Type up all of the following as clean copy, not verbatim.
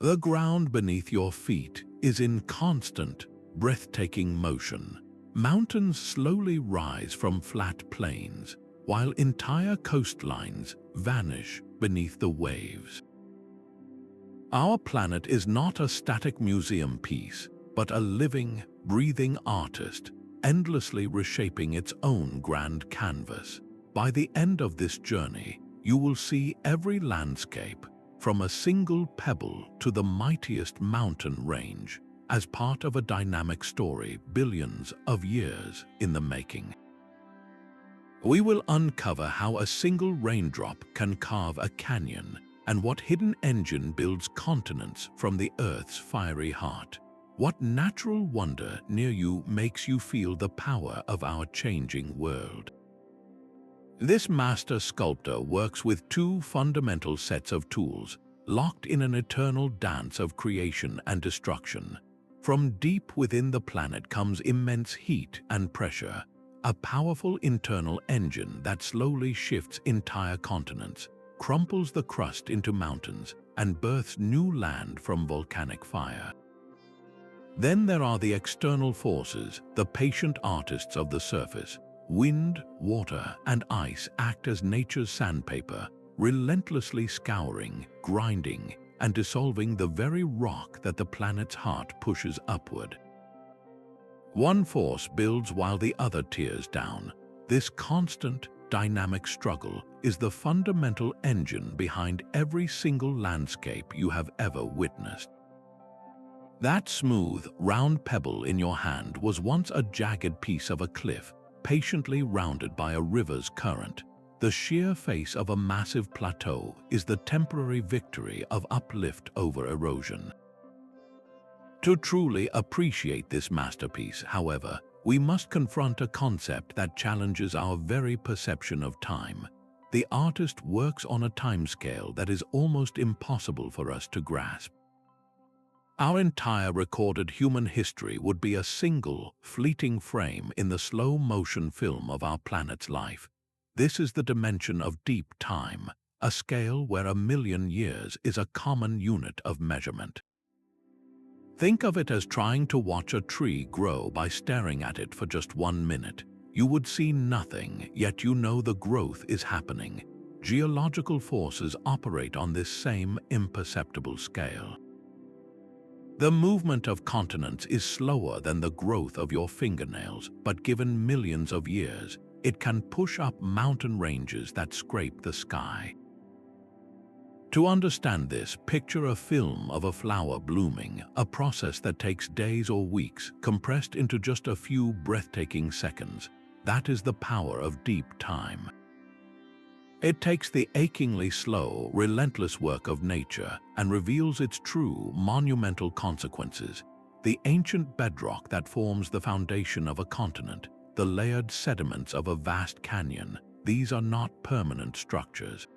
The ground beneath your feet is in constant, breathtaking motion. Mountains slowly rise from flat plains, while entire coastlines vanish beneath the waves. Our planet is not a static museum piece, but a living, breathing artist, endlessly reshaping its own grand canvas. By the end of this journey, you will see every landscape, from a single pebble to the mightiest mountain range, as part of a dynamic story billions of years in the making. We will uncover how a single raindrop can carve a canyon and what hidden engine builds continents from the Earth's fiery heart. What natural wonder near you makes you feel the power of our changing world? This master sculptor works with two fundamental sets of tools, locked in an eternal dance of creation and destruction. From deep within the planet comes immense heat and pressure, a powerful internal engine that slowly shifts entire continents, crumples the crust into mountains, and births new land from volcanic fire. Then there are the external forces, the patient artists of the surface. Wind, water, and ice act as nature's sandpaper, relentlessly scouring, grinding, and dissolving the very rock that the planet's heart pushes upward. One force builds while the other tears down. This constant, dynamic struggle is the fundamental engine behind every single landscape you have ever witnessed. That smooth, round pebble in your hand was once a jagged piece of a cliff, patiently rounded by a river's current. The sheer face of a massive plateau is the temporary victory of uplift over erosion. To truly appreciate this masterpiece, however, we must confront a concept that challenges our very perception of time. The artist works on a timescale that is almost impossible for us to grasp. Our entire recorded human history would be a single, fleeting frame in the slow-motion film of our planet's life. This is the dimension of deep time, a scale where 1,000,000 years is a common unit of measurement. Think of it as trying to watch a tree grow by staring at it for just 1 minute. You would see nothing, yet you know the growth is happening. Geological forces operate on this same imperceptible scale. The movement of continents is slower than the growth of your fingernails, but given millions of years, it can push up mountain ranges that scrape the sky. To understand this, picture a film of a flower blooming, a process that takes days or weeks, compressed into just a few breathtaking seconds. That is the power of deep time. It takes the achingly slow, relentless work of nature and reveals its true, monumental consequences. The ancient bedrock that forms the foundation of a continent, the layered sediments of a vast canyon, these are not permanent structures.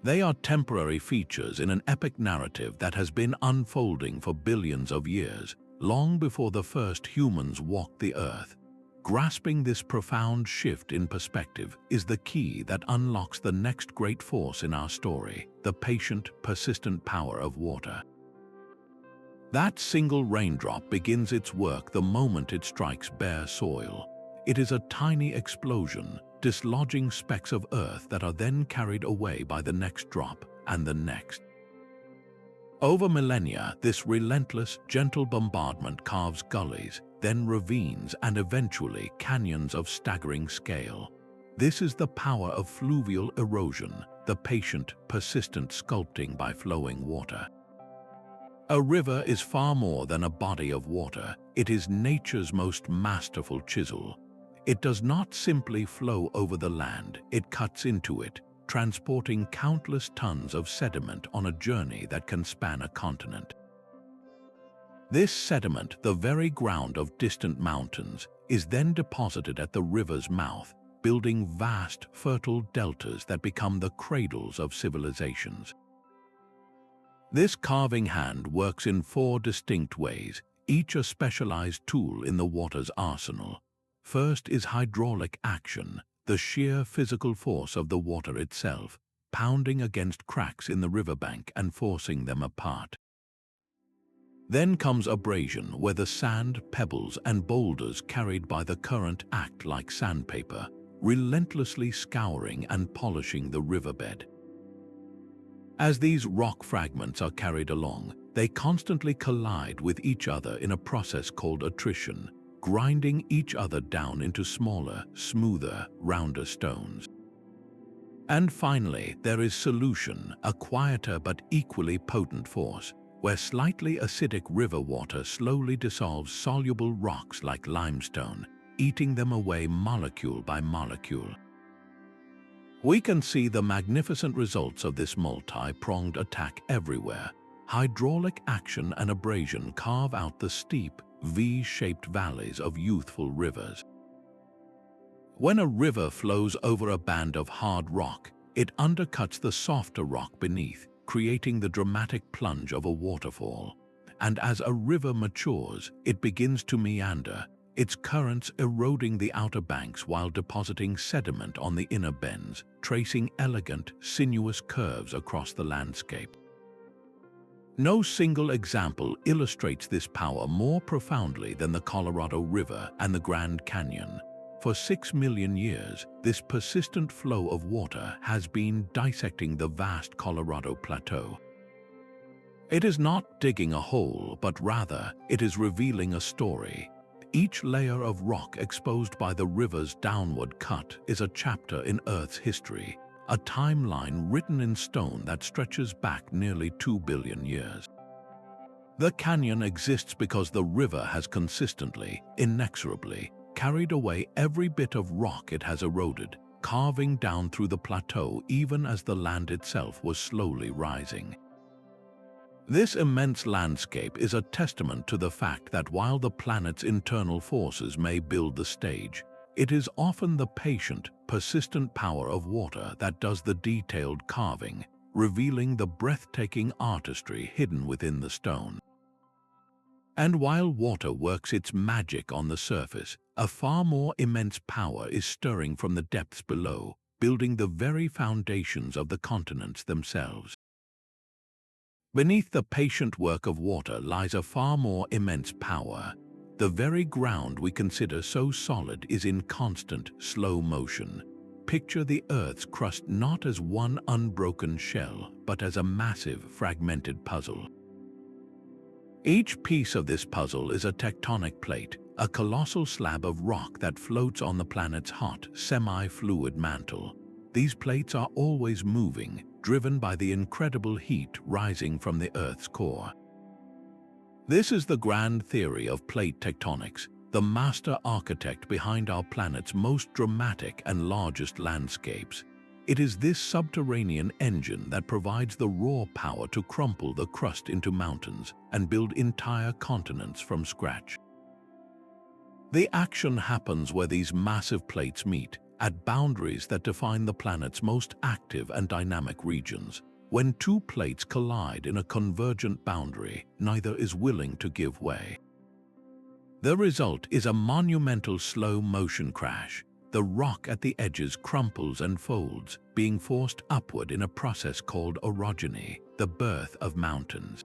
They are temporary features in an epic narrative that has been unfolding for billions of years, long before the first humans walked the earth. Grasping this profound shift in perspective is the key that unlocks the next great force in our story, the patient, persistent power of water. That single raindrop begins its work the moment it strikes bare soil. It is a tiny explosion, dislodging specks of earth that are then carried away by the next drop and the next. Over millennia, this relentless, gentle bombardment carves gullies, then ravines, and eventually canyons of staggering scale. This is the power of fluvial erosion, the patient, persistent sculpting by flowing water. A river is far more than a body of water. It is nature's most masterful chisel. It does not simply flow over the land, it cuts into it, transporting countless tons of sediment on a journey that can span a continent. This sediment, the very ground of distant mountains, is then deposited at the river's mouth, building vast, fertile deltas that become the cradles of civilizations. This carving hand works in 4 distinct ways, each a specialized tool in the water's arsenal. First is hydraulic action, the sheer physical force of the water itself, pounding against cracks in the riverbank and forcing them apart. Then comes abrasion, where the sand, pebbles, and boulders carried by the current act like sandpaper, relentlessly scouring and polishing the riverbed. As these rock fragments are carried along, they constantly collide with each other in a process called attrition, grinding each other down into smaller, smoother, rounder stones. And finally, there is solution, a quieter but equally potent force, where slightly acidic river water slowly dissolves soluble rocks like limestone, eating them away molecule by molecule. We can see the magnificent results of this multi-pronged attack everywhere. Hydraulic action and abrasion carve out the steep, V-shaped valleys of youthful rivers. When a river flows over a band of hard rock, it undercuts the softer rock beneath, creating the dramatic plunge of a waterfall. And as a river matures, it begins to meander, its currents eroding the outer banks while depositing sediment on the inner bends, tracing elegant, sinuous curves across the landscape. No single example illustrates this power more profoundly than the Colorado River and the Grand Canyon. For 6 million years, this persistent flow of water has been dissecting the vast Colorado Plateau. It is not digging a hole, but rather, it is revealing a story. Each layer of rock exposed by the river's downward cut is a chapter in Earth's history, a timeline written in stone that stretches back nearly 2 billion years. The canyon exists because the river has consistently, inexorably, carried away every bit of rock it has eroded, carving down through the plateau even as the land itself was slowly rising. This immense landscape is a testament to the fact that while the planet's internal forces may build the stage, it is often the patient, persistent power of water that does the detailed carving, revealing the breathtaking artistry hidden within the stone. And while water works its magic on the surface, a far more immense power is stirring from the depths below, building the very foundations of the continents themselves. Beneath the patient work of water lies a far more immense power. The very ground we consider so solid is in constant, slow motion. Picture the Earth's crust not as one unbroken shell, but as a massive, fragmented puzzle. Each piece of this puzzle is a tectonic plate, a colossal slab of rock that floats on the planet's hot, semi-fluid mantle. These plates are always moving, driven by the incredible heat rising from the Earth's core. This is the grand theory of plate tectonics, the master architect behind our planet's most dramatic and largest landscapes. It is this subterranean engine that provides the raw power to crumple the crust into mountains and build entire continents from scratch. The action happens where these massive plates meet, at boundaries that define the planet's most active and dynamic regions. When two plates collide in a convergent boundary, neither is willing to give way. The result is a monumental slow-motion crash. The rock at the edges crumples and folds, being forced upward in a process called orogeny, the birth of mountains.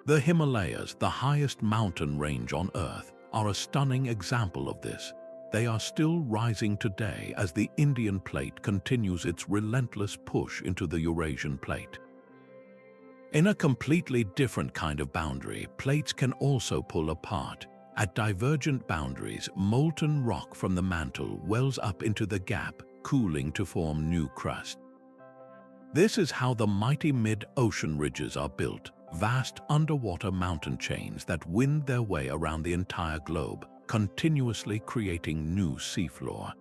The Himalayas, the highest mountain range on Earth, are a stunning example of this. They are still rising today as the Indian plate continues its relentless push into the Eurasian plate. In a completely different kind of boundary, plates can also pull apart. At divergent boundaries, molten rock from the mantle wells up into the gap, cooling to form new crust. This is how the mighty mid-ocean ridges are built, vast underwater mountain chains that wind their way around the entire globe, continuously creating new seafloor.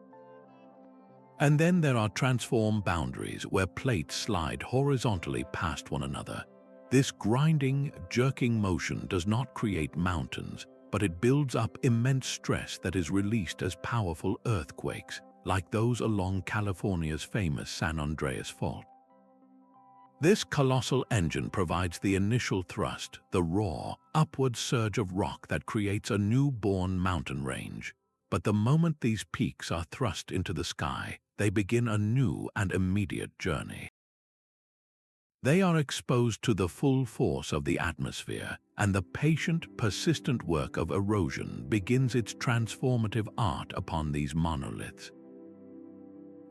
And then there are transform boundaries where plates slide horizontally past one another. This grinding, jerking motion does not create mountains, but it builds up immense stress that is released as powerful earthquakes, like those along California's famous San Andreas Fault. This colossal engine provides the initial thrust, the raw, upward surge of rock that creates a new-born mountain range. But the moment these peaks are thrust into the sky, they begin a new and immediate journey. They are exposed to the full force of the atmosphere, and the patient, persistent work of erosion begins its transformative art upon these monoliths.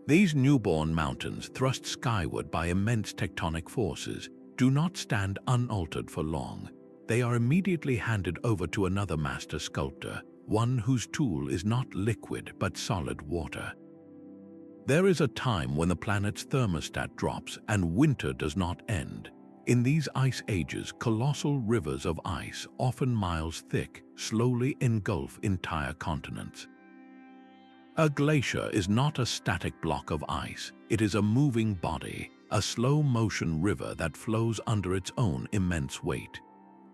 These newborn mountains, thrust skyward by immense tectonic forces, do not stand unaltered for long. They are immediately handed over to another master sculptor, one whose tool is not liquid but solid water. There is a time when the planet's thermostat drops and winter does not end. In these ice ages, colossal rivers of ice, often miles thick, slowly engulf entire continents. A glacier is not a static block of ice. It is a moving body, a slow-motion river that flows under its own immense weight.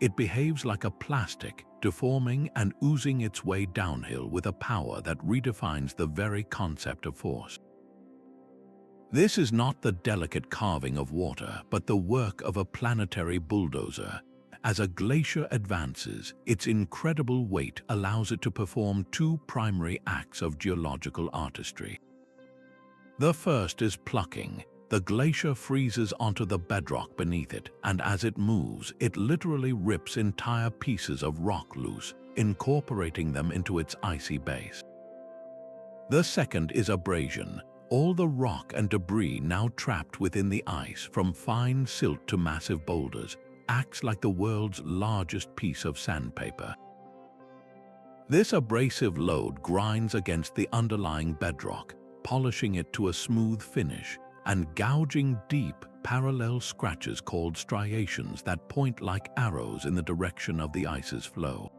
It behaves like a plastic, deforming and oozing its way downhill with a power that redefines the very concept of force. This is not the delicate carving of water, but the work of a planetary bulldozer. As a glacier advances, its incredible weight allows it to perform two primary acts of geological artistry. The first is plucking. The glacier freezes onto the bedrock beneath it, and as it moves, it literally rips entire pieces of rock loose, incorporating them into its icy base. The second is abrasion. All the rock and debris now trapped within the ice, from fine silt to massive boulders, acts like the world's largest piece of sandpaper. This abrasive load grinds against the underlying bedrock, polishing it to a smooth finish and gouging deep, parallel scratches called striations that point like arrows in the direction of the ice's flow.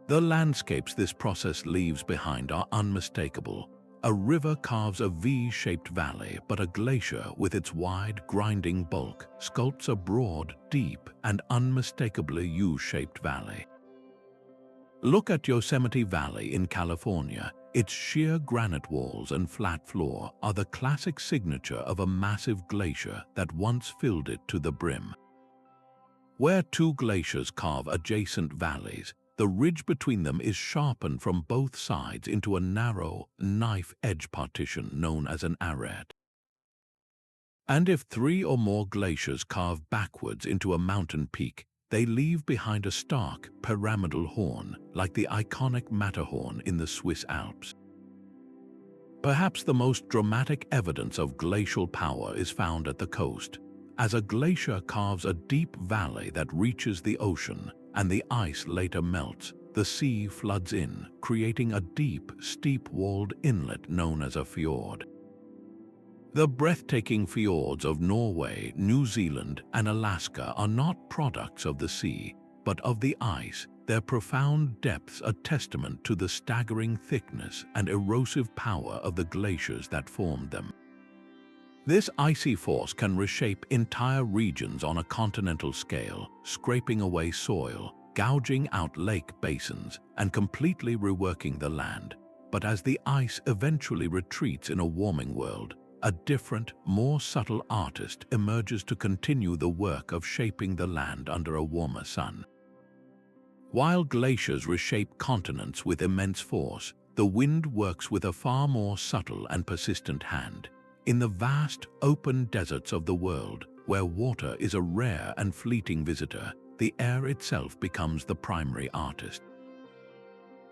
The landscapes this process leaves behind are unmistakable. A river carves a V-shaped valley, but a glacier, with its wide, grinding bulk, sculpts a broad, deep, and unmistakably U-shaped valley. Look at Yosemite Valley in California. Its sheer granite walls and flat floor are the classic signature of a massive glacier that once filled it to the brim. Where two glaciers carve adjacent valleys, the ridge between them is sharpened from both sides into a narrow, knife-edge partition known as an arête. And if three or more glaciers carve backwards into a mountain peak, they leave behind a stark, pyramidal horn, like the iconic Matterhorn in the Swiss Alps. Perhaps the most dramatic evidence of glacial power is found at the coast. As a glacier carves a deep valley that reaches the ocean, and the ice later melts, the sea floods in, creating a deep, steep-walled inlet known as a fjord. The breathtaking fjords of Norway, New Zealand, and Alaska are not products of the sea, but of the ice, their profound depths a testament to the staggering thickness and erosive power of the glaciers that formed them. This icy force can reshape entire regions on a continental scale, scraping away soil, gouging out lake basins, and completely reworking the land. But as the ice eventually retreats in a warming world, a different, more subtle artist emerges to continue the work of shaping the land under a warmer sun. While glaciers reshape continents with immense force, the wind works with a far more subtle and persistent hand. In the vast, open deserts of the world, where water is a rare and fleeting visitor, the air itself becomes the primary artist.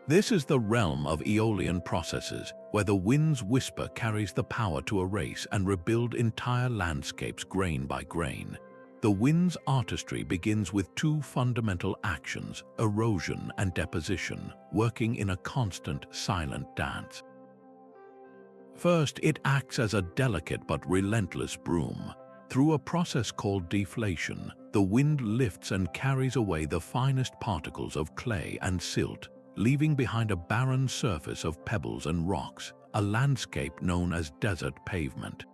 This is the realm of aeolian processes, where the wind's whisper carries the power to erase and rebuild entire landscapes grain by grain. The wind's artistry begins with two fundamental actions, erosion and deposition, working in a constant, silent dance. First, it acts as a delicate but relentless broom. Through a process called deflation, the wind lifts and carries away the finest particles of clay and silt, leaving behind a barren surface of pebbles and rocks, a landscape known as desert pavement.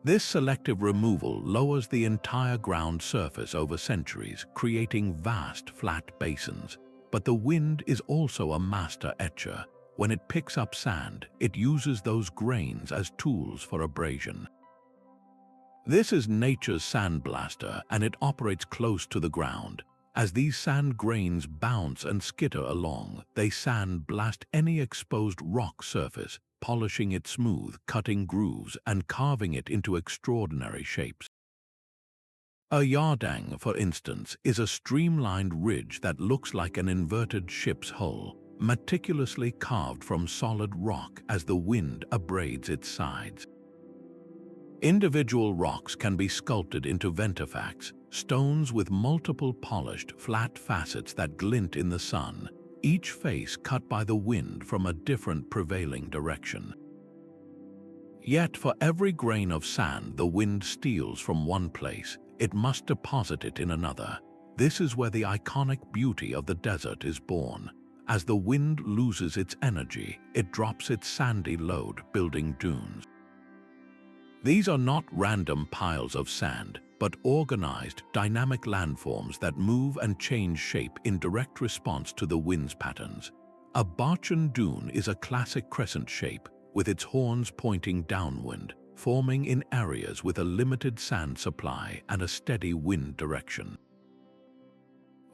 This selective removal lowers the entire ground surface over centuries, creating vast, flat basins. But the wind is also a master etcher. When it picks up sand, it uses those grains as tools for abrasion. This is nature's sandblaster, and it operates close to the ground. As these sand grains bounce and skitter along, they sandblast any exposed rock surface, polishing it smooth, cutting grooves, and carving it into extraordinary shapes. A yardang, for instance, is a streamlined ridge that looks like an inverted ship's hull, meticulously carved from solid rock as the wind abrades its sides. Individual rocks can be sculpted into ventifacts, stones with multiple polished, flat facets that glint in the sun, each face cut by the wind from a different prevailing direction. Yet for every grain of sand the wind steals from one place, it must deposit it in another. This is where the iconic beauty of the desert is born. As the wind loses its energy, it drops its sandy load, building dunes. These are not random piles of sand, but organized, dynamic landforms that move and change shape in direct response to the wind's patterns. A Barchan dune is a classic crescent shape, with its horns pointing downwind, forming in areas with a limited sand supply and a steady wind direction.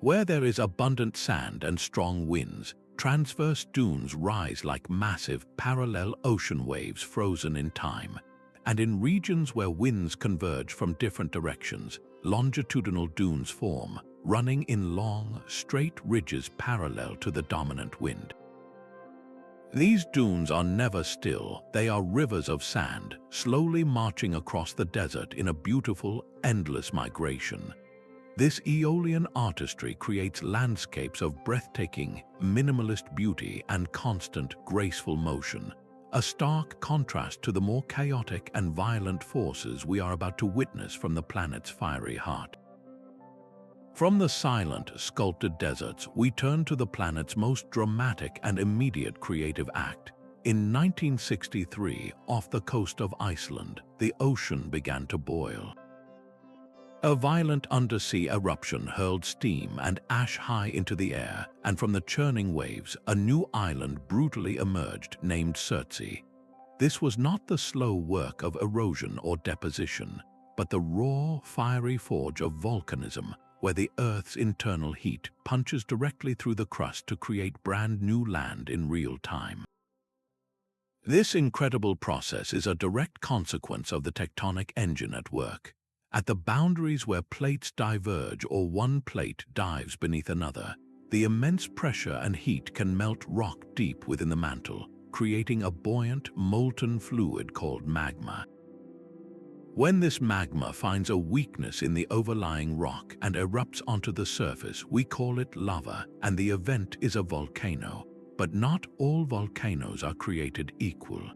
Where there is abundant sand and strong winds, transverse dunes rise like massive, parallel ocean waves frozen in time. And in regions where winds converge from different directions, longitudinal dunes form, running in long, straight ridges parallel to the dominant wind. These dunes are never still. They are rivers of sand, slowly marching across the desert in a beautiful, endless migration. This Aeolian artistry creates landscapes of breathtaking, minimalist beauty and constant, graceful motion, a stark contrast to the more chaotic and violent forces we are about to witness from the planet's fiery heart. From the silent, sculpted deserts, we turn to the planet's most dramatic and immediate creative act. In 1963, off the coast of Iceland, the ocean began to boil. A violent undersea eruption hurled steam and ash high into the air, and from the churning waves, a new island brutally emerged named Surtsey. This was not the slow work of erosion or deposition, but the raw, fiery forge of volcanism, where the Earth's internal heat punches directly through the crust to create brand new land in real time. This incredible process is a direct consequence of the tectonic engine at work. At the boundaries where plates diverge or one plate dives beneath another, the immense pressure and heat can melt rock deep within the mantle, creating a buoyant, molten fluid called magma. When this magma finds a weakness in the overlying rock and erupts onto the surface, we call it lava, and the event is a volcano. But not all volcanoes are created equal.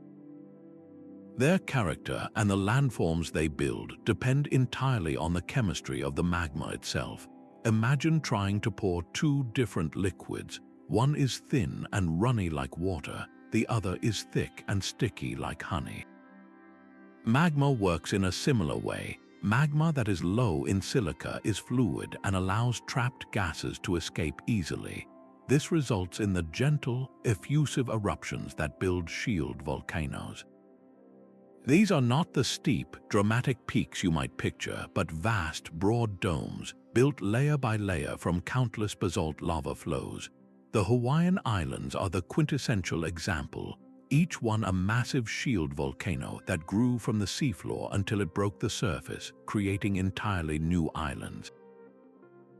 Their character and the landforms they build depend entirely on the chemistry of the magma itself. Imagine trying to pour two different liquids. One is thin and runny like water, the other is thick and sticky like honey. Magma works in a similar way. Magma that is low in silica is fluid and allows trapped gases to escape easily. This results in the gentle, effusive eruptions that build shield volcanoes. These are not the steep, dramatic peaks you might picture, but vast, broad domes, built layer by layer from countless basalt lava flows. The Hawaiian Islands are the quintessential example, each one a massive shield volcano that grew from the seafloor until it broke the surface, creating entirely new islands.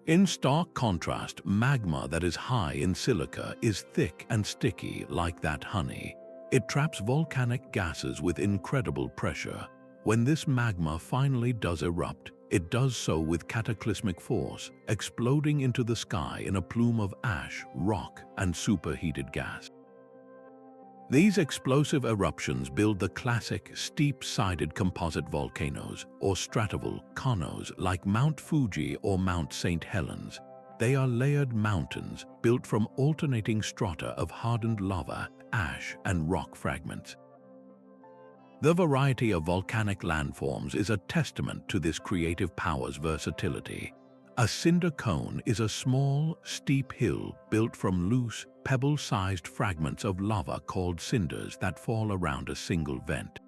In stark contrast, magma that is high in silica is thick and sticky like that honey. It traps volcanic gases with incredible pressure. When this magma finally does erupt, it does so with cataclysmic force, exploding into the sky in a plume of ash, rock, and superheated gas. These explosive eruptions build the classic steep-sided composite volcanoes, or stratovolcanoes, like Mount Fuji or Mount St. Helens. They are layered mountains built from alternating strata of hardened lava, ash, and rock fragments. The variety of volcanic landforms is a testament to this creative power's versatility. A cinder cone is a small, steep hill built from loose, pebble-sized fragments of lava called cinders that fall around a single vent.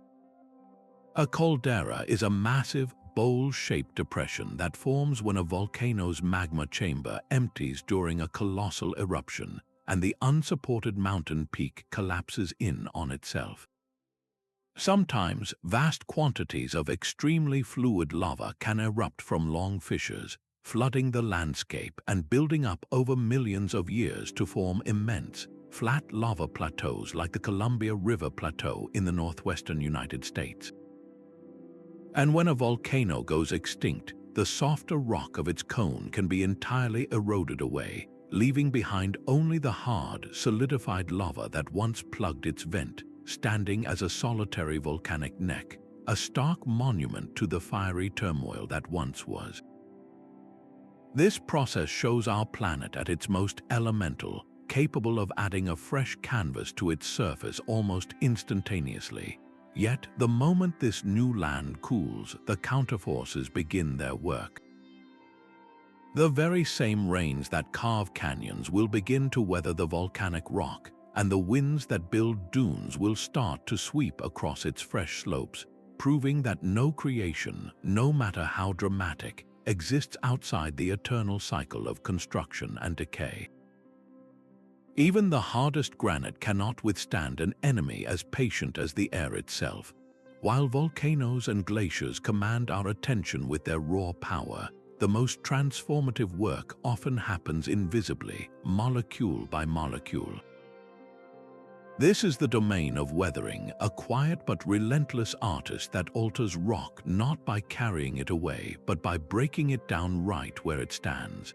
A caldera is a massive, bowl-shaped depression that forms when a volcano's magma chamber empties during a colossal eruption, and the unsupported mountain peak collapses in on itself. Sometimes vast quantities of extremely fluid lava can erupt from long fissures, flooding the landscape and building up over millions of years to form immense, flat lava plateaus like the Columbia River Plateau in the northwestern United States. And when a volcano goes extinct, the softer rock of its cone can be entirely eroded away, leaving behind only the hard, solidified lava that once plugged its vent, standing as a solitary volcanic neck, a stark monument to the fiery turmoil that once was. This process shows our planet at its most elemental, capable of adding a fresh canvas to its surface almost instantaneously. Yet, the moment this new land cools, the counterforces begin their work. The very same rains that carve canyons will begin to weather the volcanic rock, and the winds that build dunes will start to sweep across its fresh slopes, proving that no creation, no matter how dramatic, exists outside the eternal cycle of construction and decay. Even the hardest granite cannot withstand an enemy as patient as the air itself. While volcanoes and glaciers command our attention with their raw power, the most transformative work often happens invisibly, molecule by molecule. This is the domain of weathering, a quiet but relentless artist that alters rock not by carrying it away, but by breaking it down right where it stands.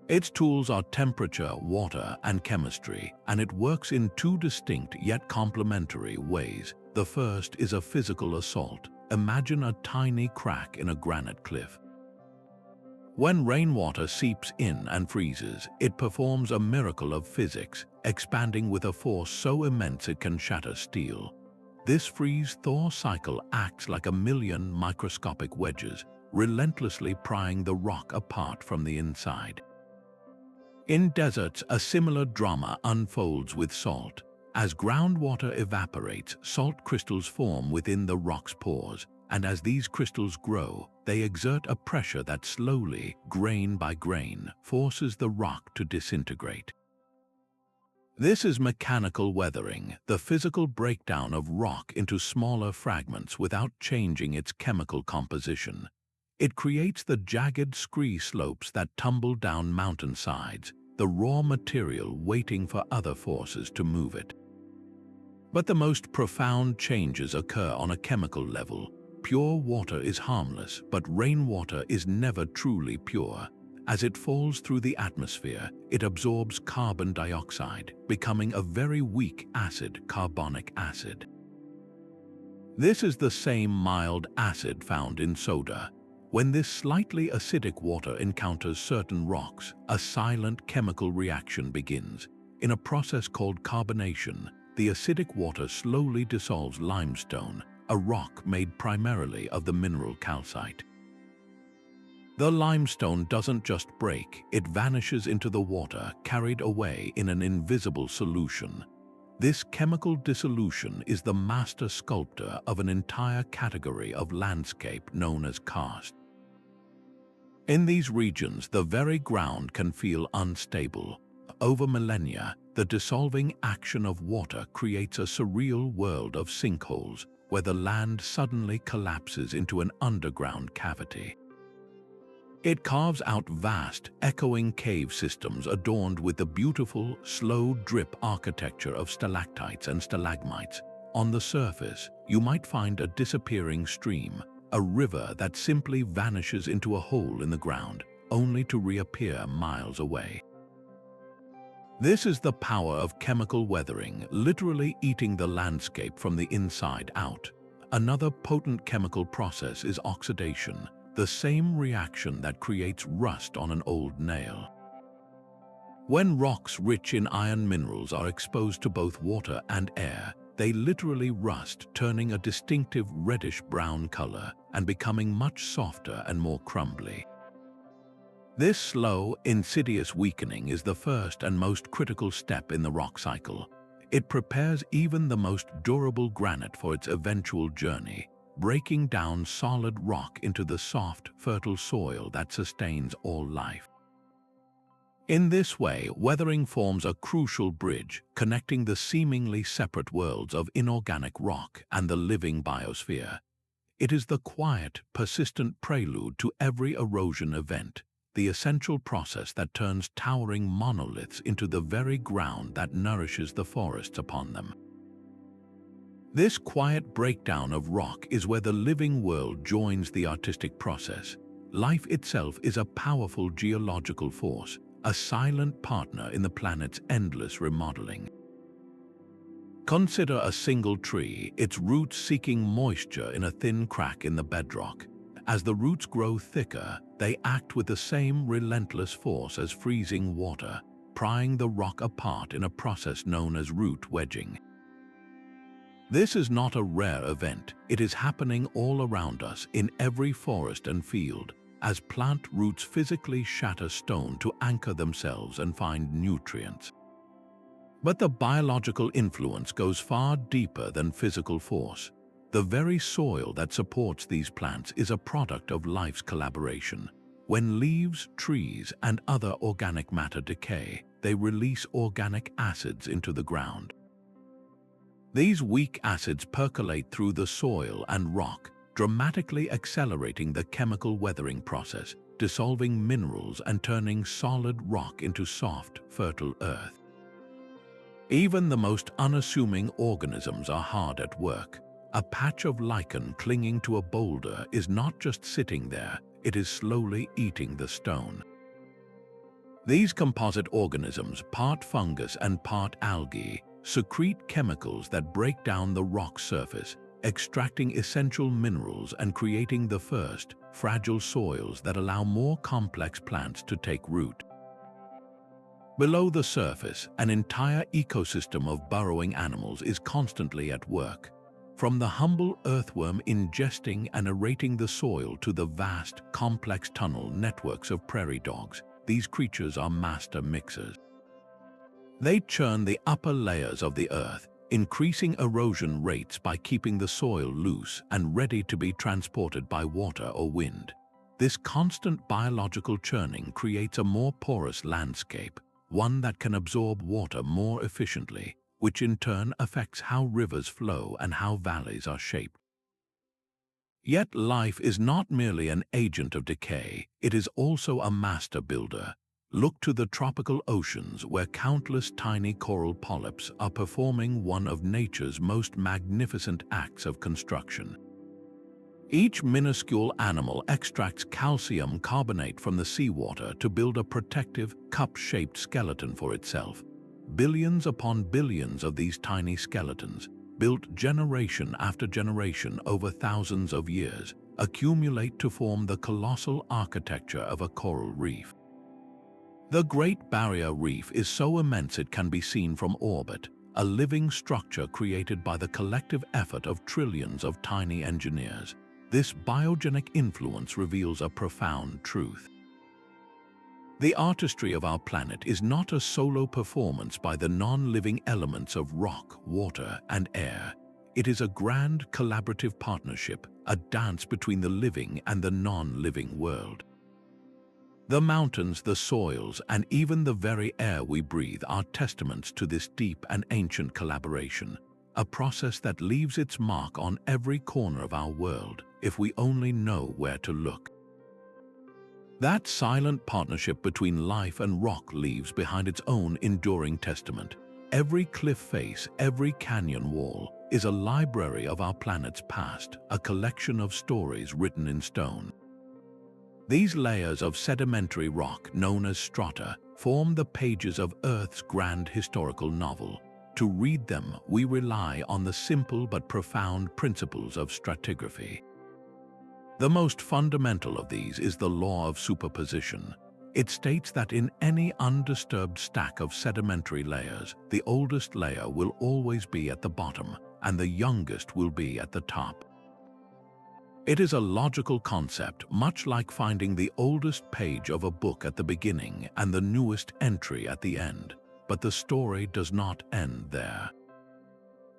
Its tools are temperature, water, and chemistry, and it works in two distinct yet complementary ways. The first is a physical assault. Imagine a tiny crack in a granite cliff. When rainwater seeps in and freezes, it performs a miracle of physics, expanding with a force so immense it can shatter steel. This freeze-thaw cycle acts like a million microscopic wedges, relentlessly prying the rock apart from the inside. In deserts, a similar drama unfolds with salt. As groundwater evaporates, salt crystals form within the rock's pores, and as these crystals grow, they exert a pressure that slowly, grain by grain, forces the rock to disintegrate. This is mechanical weathering, the physical breakdown of rock into smaller fragments without changing its chemical composition. It creates the jagged scree slopes that tumble down mountainsides, the raw material waiting for other forces to move it. But the most profound changes occur on a chemical level. Pure water is harmless, but rainwater is never truly pure. As it falls through the atmosphere, it absorbs carbon dioxide, becoming a very weak acid, carbonic acid. This is the same mild acid found in soda. When this slightly acidic water encounters certain rocks, a silent chemical reaction begins. In a process called carbonation, the acidic water slowly dissolves limestone, a rock made primarily of the mineral calcite. The limestone doesn't just break, it vanishes into the water, carried away in an invisible solution. This chemical dissolution is the master sculptor of an entire category of landscape known as karst. In these regions, the very ground can feel unstable. Over millennia, the dissolving action of water creates a surreal world of sinkholes, where the land suddenly collapses into an underground cavity. It carves out vast, echoing cave systems adorned with the beautiful, slow drip architecture of stalactites and stalagmites. On the surface, you might find a disappearing stream, a river that simply vanishes into a hole in the ground, only to reappear miles away. This is the power of chemical weathering, literally eating the landscape from the inside out. Another potent chemical process is oxidation, the same reaction that creates rust on an old nail. When rocks rich in iron minerals are exposed to both water and air, they literally rust, turning a distinctive reddish-brown color and becoming much softer and more crumbly. This slow, insidious weakening is the first and most critical step in the rock cycle. It prepares even the most durable granite for its eventual journey, breaking down solid rock into the soft, fertile soil that sustains all life. In this way, weathering forms a crucial bridge connecting the seemingly separate worlds of inorganic rock and the living biosphere. It is the quiet, persistent prelude to every erosion event, the essential process that turns towering monoliths into the very ground that nourishes the forests upon them. This quiet breakdown of rock is where the living world joins the artistic process. Life itself is a powerful geological force, a silent partner in the planet's endless remodeling. Consider a single tree, its roots seeking moisture in a thin crack in the bedrock. As the roots grow thicker, they act with the same relentless force as freezing water, prying the rock apart in a process known as root wedging. This is not a rare event. It is happening all around us in every forest and field, as plant roots physically shatter stone to anchor themselves and find nutrients. But the biological influence goes far deeper than physical force. The very soil that supports these plants is a product of life's collaboration. When leaves, trees, and other organic matter decay, they release organic acids into the ground. These weak acids percolate through the soil and rock, dramatically accelerating the chemical weathering process, dissolving minerals and turning solid rock into soft, fertile earth. Even the most unassuming organisms are hard at work. A patch of lichen clinging to a boulder is not just sitting there, it is slowly eating the stone. These composite organisms, part fungus and part algae, secrete chemicals that break down the rock surface, extracting essential minerals and creating the first, fragile soils that allow more complex plants to take root. Below the surface, an entire ecosystem of burrowing animals is constantly at work. From the humble earthworm ingesting and aerating the soil to the vast, complex tunnel networks of prairie dogs, these creatures are master mixers. They churn the upper layers of the earth, increasing erosion rates by keeping the soil loose and ready to be transported by water or wind. This constant biological churning creates a more porous landscape, one that can absorb water more efficiently, which in turn affects how rivers flow and how valleys are shaped. Yet life is not merely an agent of decay, it is also a master builder. Look to the tropical oceans where countless tiny coral polyps are performing one of nature's most magnificent acts of construction. Each minuscule animal extracts calcium carbonate from the seawater to build a protective, cup-shaped skeleton for itself. Billions upon billions of these tiny skeletons, built generation after generation over thousands of years, accumulate to form the colossal architecture of a coral reef. The Great Barrier Reef is so immense it can be seen from orbit, a living structure created by the collective effort of trillions of tiny engineers. This biogenic influence reveals a profound truth. The artistry of our planet is not a solo performance by the non-living elements of rock, water, and air. It is a grand collaborative partnership, a dance between the living and the non-living world. The mountains, the soils, and even the very air we breathe are testaments to this deep and ancient collaboration, a process that leaves its mark on every corner of our world, if we only know where to look. That silent partnership between life and rock leaves behind its own enduring testament. Every cliff face, every canyon wall, is a library of our planet's past, a collection of stories written in stone. These layers of sedimentary rock, known as strata, form the pages of Earth's grand historical novel. To read them, we rely on the simple but profound principles of stratigraphy. The most fundamental of these is the law of superposition. It states that in any undisturbed stack of sedimentary layers, the oldest layer will always be at the bottom, and the youngest will be at the top. It is a logical concept, much like finding the oldest page of a book at the beginning and the newest entry at the end. But the story does not end there.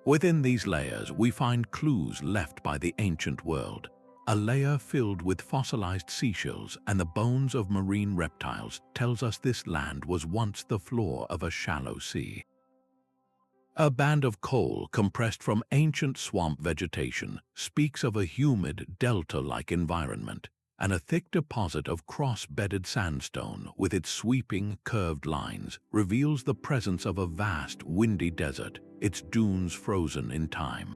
Within these layers, we find clues left by the ancient world. a layer filled with fossilized seashells and the bones of marine reptiles, tells us this land was once the floor of a shallow sea. A band of coal compressed from ancient swamp vegetation speaks of a humid, delta-like environment, and a thick deposit of cross-bedded sandstone with its sweeping, curved lines reveals the presence of a vast, windy desert, its dunes frozen in time.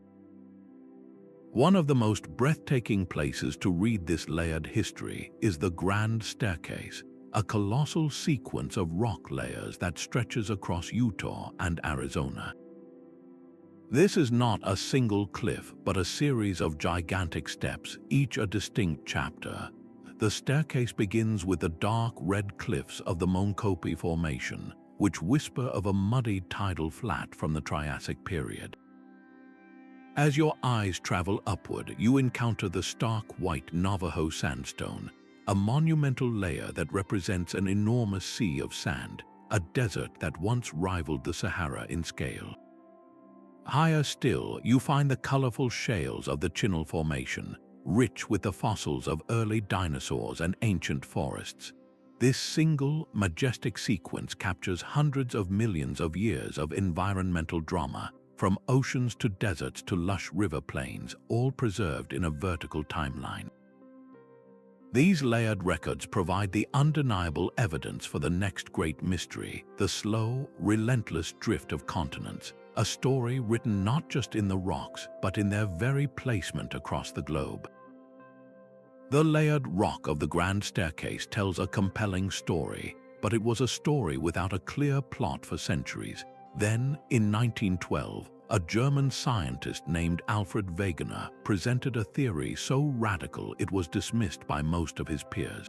One of the most breathtaking places to read this layered history is the Grand Staircase, a colossal sequence of rock layers that stretches across Utah and Arizona. This is not a single cliff, but a series of gigantic steps, each a distinct chapter. The staircase begins with the dark red cliffs of the Moenkopi Formation, which whisper of a muddy tidal flat from the Triassic period. As your eyes travel upward, you encounter the stark white Navajo sandstone, a monumental layer that represents an enormous sea of sand, a desert that once rivaled the Sahara in scale. Higher still, you find the colorful shales of the Chinle Formation, rich with the fossils of early dinosaurs and ancient forests. This single, majestic sequence captures hundreds of millions of years of environmental drama, from oceans to deserts to lush river plains, all preserved in a vertical timeline. These layered records provide the undeniable evidence for the next great mystery, the slow, relentless drift of continents, a story written not just in the rocks, but in their very placement across the globe. The layered rock of the Grand Staircase tells a compelling story, but it was a story without a clear plot for centuries. Then, in 1912, a German scientist named Alfred Wegener presented a theory so radical it was dismissed by most of his peers.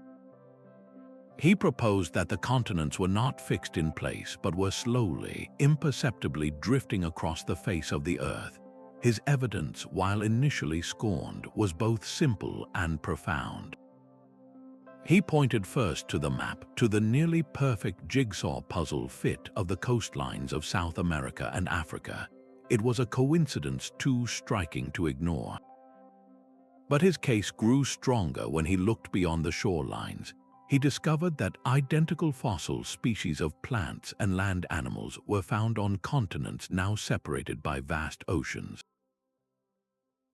He proposed that the continents were not fixed in place but were slowly, imperceptibly drifting across the face of the Earth. His evidence, while initially scorned, was both simple and profound. He pointed first to the map, to the nearly perfect jigsaw puzzle fit of the coastlines of South America and Africa. It was a coincidence too striking to ignore. But his case grew stronger when he looked beyond the shorelines. He discovered that identical fossil species of plants and land animals were found on continents now separated by vast oceans.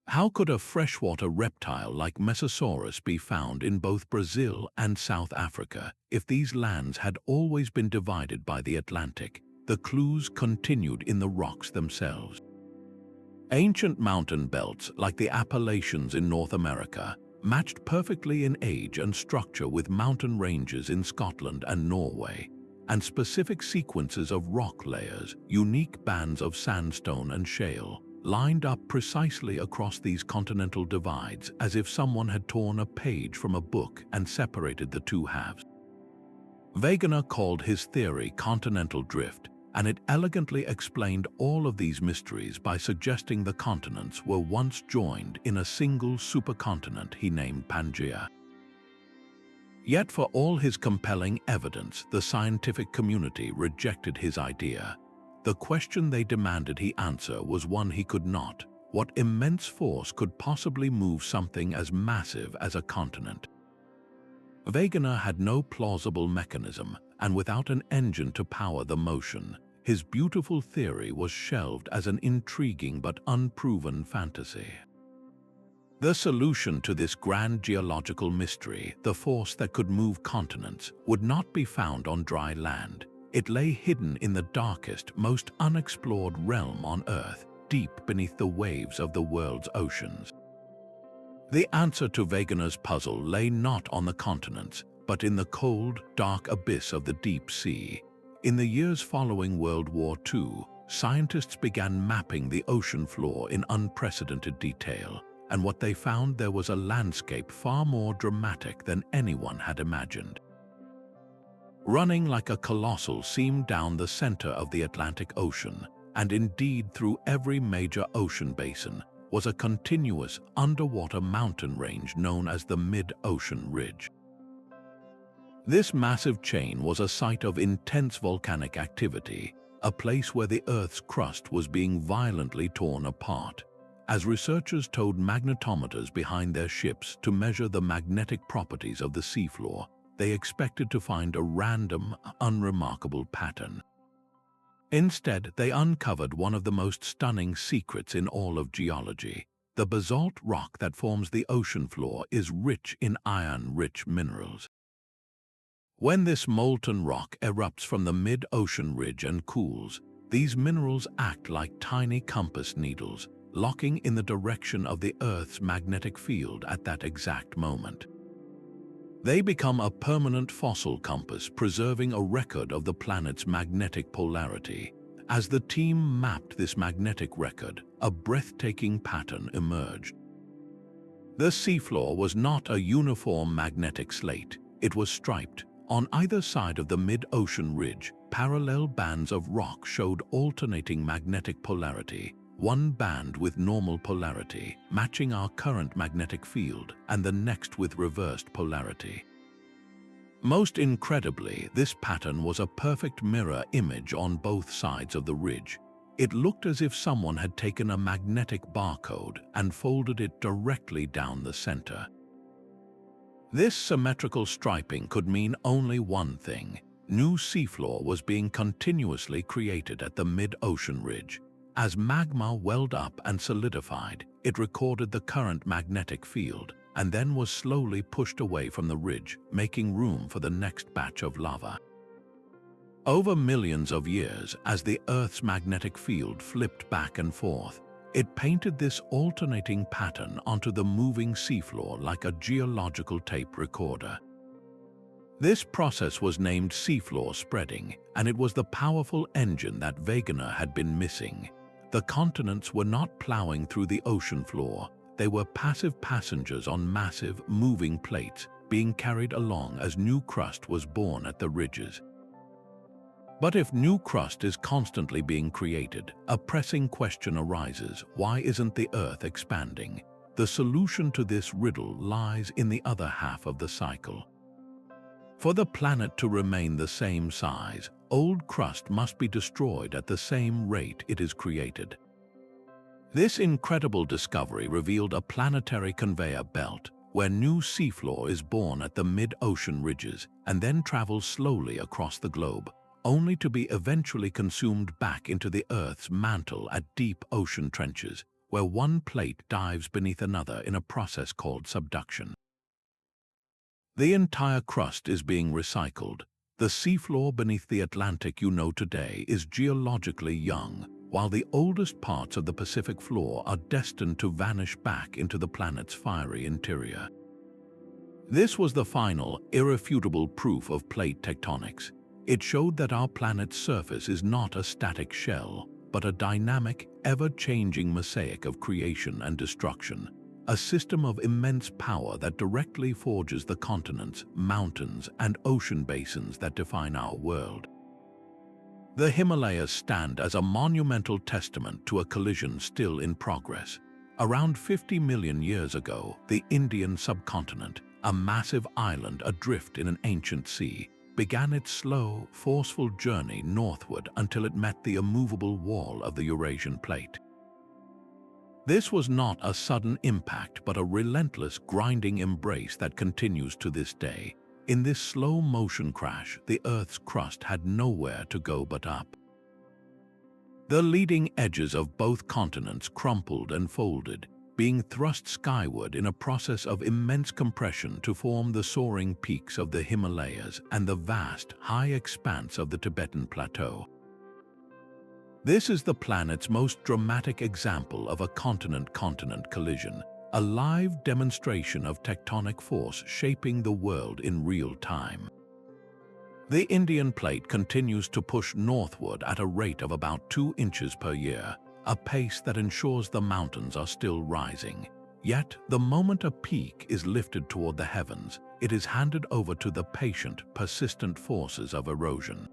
How could a freshwater reptile like Mesosaurus be found in both Brazil and South Africa if these lands had always been divided by the Atlantic? The clues continued in the rocks themselves. Ancient mountain belts like the Appalachians in North America matched perfectly in age and structure with mountain ranges in Scotland and Norway, and specific sequences of rock layers, unique bands of sandstone and shale, lined up precisely across these continental divides as if someone had torn a page from a book and separated the two halves. Wegener called his theory continental drift, and it elegantly explained all of these mysteries by suggesting the continents were once joined in a single supercontinent he named Pangaea. Yet for all his compelling evidence, the scientific community rejected his idea. The question they demanded he answer was one he could not. What immense force could possibly move something as massive as a continent? Wegener had no plausible mechanism, and without an engine to power the motion, his beautiful theory was shelved as an intriguing but unproven fantasy. The solution to this grand geological mystery, the force that could move continents, would not be found on dry land. It lay hidden in the darkest, most unexplored realm on Earth, deep beneath the waves of the world's oceans. The answer to Wegener's puzzle lay not on the continents, but in the cold, dark abyss of the deep sea. In the years following World War II, scientists began mapping the ocean floor in unprecedented detail, and what they found there was a landscape far more dramatic than anyone had imagined. Running like a colossal seam down the center of the Atlantic Ocean, and indeed through every major ocean basin, was a continuous underwater mountain range known as the Mid-Ocean Ridge. This massive chain was a site of intense volcanic activity, a place where the Earth's crust was being violently torn apart. As researchers towed magnetometers behind their ships to measure the magnetic properties of the seafloor, they expected to find a random, unremarkable pattern. Instead, they uncovered one of the most stunning secrets in all of geology. The basalt rock that forms the ocean floor is rich in iron-rich minerals. When this molten rock erupts from the mid-ocean ridge and cools, these minerals act like tiny compass needles, locking in the direction of the Earth's magnetic field at that exact moment. They become a permanent fossil compass, preserving a record of the planet's magnetic polarity. As the team mapped this magnetic record, a breathtaking pattern emerged. The seafloor was not a uniform magnetic slate. It was striped. On either side of the mid-ocean ridge, parallel bands of rock showed alternating magnetic polarity. One band with normal polarity, matching our current magnetic field, and the next with reversed polarity. Most incredibly, this pattern was a perfect mirror image on both sides of the ridge. It looked as if someone had taken a magnetic barcode and folded it directly down the center. This symmetrical striping could mean only one thing. New seafloor was being continuously created at the mid-ocean ridge. As magma welled up and solidified, it recorded the current magnetic field and then was slowly pushed away from the ridge, making room for the next batch of lava. Over millions of years, as the Earth's magnetic field flipped back and forth, it painted this alternating pattern onto the moving seafloor like a geological tape recorder. This process was named seafloor spreading, and it was the powerful engine that Wegener had been missing. The continents were not plowing through the ocean floor. They were passive passengers on massive, moving plates, being carried along as new crust was born at the ridges. But if new crust is constantly being created, a pressing question arises: why isn't the Earth expanding? The solution to this riddle lies in the other half of the cycle. For the planet to remain the same size, old crust must be destroyed at the same rate it is created. This incredible discovery revealed a planetary conveyor belt, where new seafloor is born at the mid-ocean ridges and then travels slowly across the globe, only to be eventually consumed back into the Earth's mantle at deep ocean trenches, where one plate dives beneath another in a process called subduction. The entire crust is being recycled. The seafloor beneath the Atlantic you know today is geologically young, while the oldest parts of the Pacific floor are destined to vanish back into the planet's fiery interior. This was the final, irrefutable proof of plate tectonics. It showed that our planet's surface is not a static shell, but a dynamic, ever-changing mosaic of creation and destruction, a system of immense power that directly forges the continents, mountains, and ocean basins that define our world. The Himalayas stand as a monumental testament to a collision still in progress. Around 50 million years ago, the Indian subcontinent, a massive island adrift in an ancient sea, began its slow, forceful journey northward until it met the immovable wall of the Eurasian plate. This was not a sudden impact, but a relentless, grinding embrace that continues to this day. In this slow motion crash, the Earth's crust had nowhere to go but up. The leading edges of both continents crumpled and folded, being thrust skyward in a process of immense compression to form the soaring peaks of the Himalayas and the vast, high expanse of the Tibetan Plateau. This is the planet's most dramatic example of a continent-continent collision, a live demonstration of tectonic force shaping the world in real time. The Indian plate continues to push northward at a rate of about 2 inches per year, a pace that ensures the mountains are still rising. Yet, the moment a peak is lifted toward the heavens, it is handed over to the patient, persistent forces of erosion.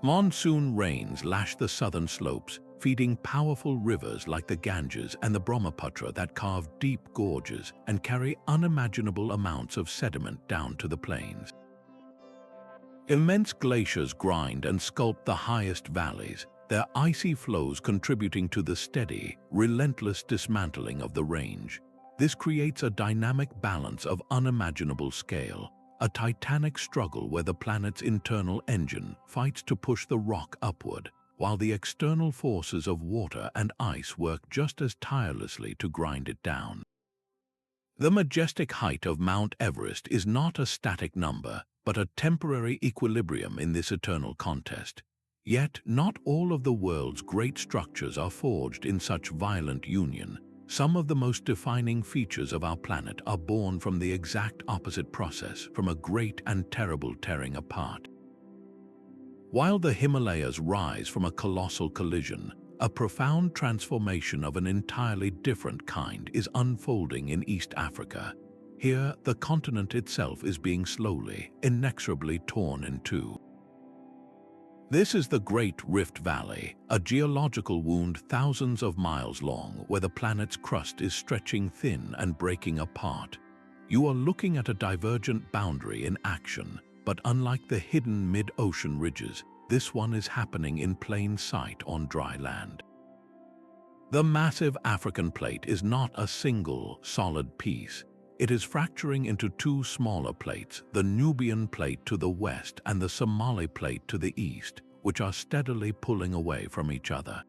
Monsoon rains lash the southern slopes, feeding powerful rivers like the Ganges and the Brahmaputra that carve deep gorges and carry unimaginable amounts of sediment down to the plains. Immense glaciers grind and sculpt the highest valleys. their icy flows contributing to the steady, relentless dismantling of the range. This creates a dynamic balance of unimaginable scale, a titanic struggle where the planet's internal engine fights to push the rock upward, while the external forces of water and ice work just as tirelessly to grind it down. The majestic height of Mount Everest is not a static number, but a temporary equilibrium in this eternal contest. Yet, not all of the world's great structures are forged in such violent union. Some of the most defining features of our planet are born from the exact opposite process, from a great and terrible tearing apart. While the Himalayas rise from a colossal collision, a profound transformation of an entirely different kind is unfolding in East Africa. Here, the continent itself is being slowly, inexorably torn in two. This is the Great Rift Valley, a geological wound thousands of miles long where the planet's crust is stretching thin and breaking apart. You are looking at a divergent boundary in action, but unlike the hidden mid-ocean ridges, this one is happening in plain sight on dry land. The massive African plate is not a single, solid piece. It is fracturing into two smaller plates, the Nubian plate to the west and the Somali plate to the east, which are steadily pulling away from each other.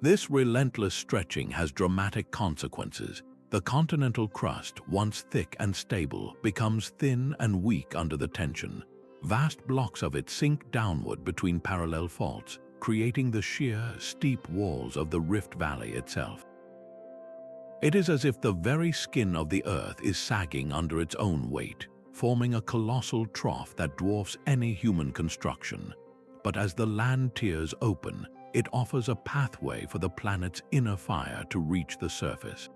This relentless stretching has dramatic consequences. The continental crust, once thick and stable, becomes thin and weak under the tension. Vast blocks of it sink downward between parallel faults, creating the sheer, steep walls of the Rift Valley itself. It is as if the very skin of the Earth is sagging under its own weight, forming a colossal trough that dwarfs any human construction. But as the land tears open, it offers a pathway for the planet's inner fire to reach the surface.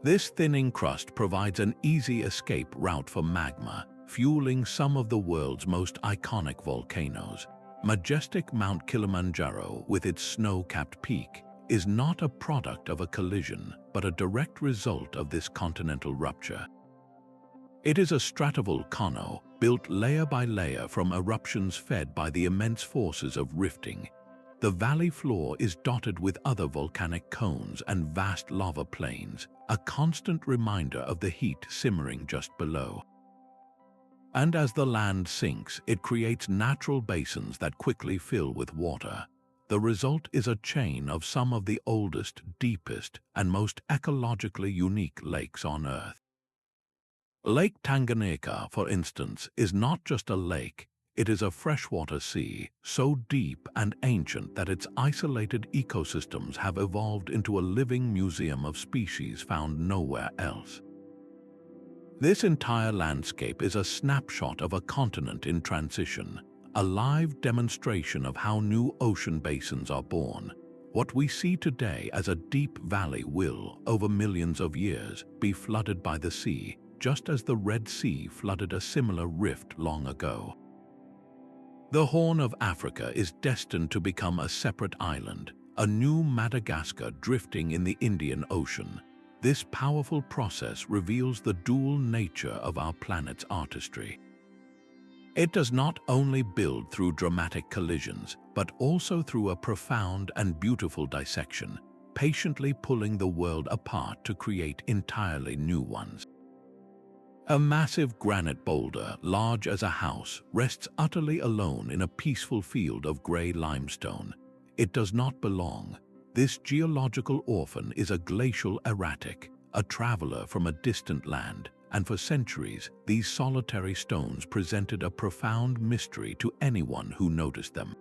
This thinning crust provides an easy escape route for magma, fueling some of the world's most iconic volcanoes. Majestic Mount Kilimanjaro, with its snow-capped peak, is not a product of a collision, but a direct result of this continental rupture. It is a stratovolcano, built layer by layer from eruptions fed by the immense forces of rifting. The valley floor is dotted with other volcanic cones and vast lava plains, a constant reminder of the heat simmering just below. And as the land sinks, it creates natural basins that quickly fill with water. The result is a chain of some of the oldest, deepest, and most ecologically unique lakes on Earth. Lake Tanganyika, for instance, is not just a lake, it is a freshwater sea, so deep and ancient that its isolated ecosystems have evolved into a living museum of species found nowhere else. This entire landscape is a snapshot of a continent in transition, a live demonstration of how new ocean basins are born. What we see today as a deep valley will, over millions of years, be flooded by the sea, just as the Red Sea flooded a similar rift long ago. The Horn of Africa is destined to become a separate island, a new Madagascar drifting in the Indian Ocean. This powerful process reveals the dual nature of our planet's artistry. It does not only build through dramatic collisions, but also through a profound and beautiful dissection, patiently pulling the world apart to create entirely new ones. A massive granite boulder, large as a house, rests utterly alone in a peaceful field of gray limestone. It does not belong. This geological orphan is a glacial erratic, a traveler from a distant land, and for centuries, these solitary stones presented a profound mystery to anyone who noticed them.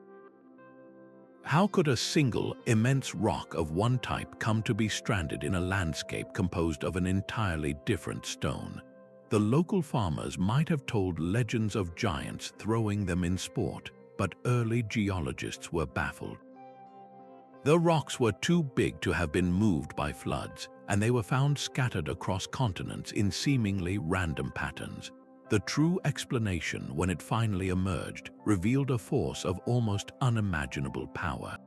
How could a single, immense rock of one type come to be stranded in a landscape composed of an entirely different stone? The local farmers might have told legends of giants throwing them in sport, but early geologists were baffled. The rocks were too big to have been moved by floods, and they were found scattered across continents in seemingly random patterns. The true explanation, when it finally emerged, revealed a force of almost unimaginable power.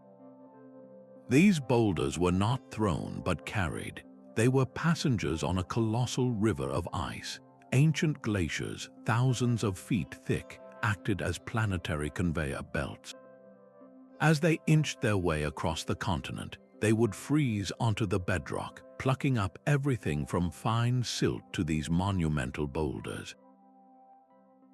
These boulders were not thrown but carried. They were passengers on a colossal river of ice. Ancient glaciers, thousands of feet thick, acted as planetary conveyor belts. As they inched their way across the continent, they would freeze onto the bedrock, plucking up everything from fine silt to these monumental boulders.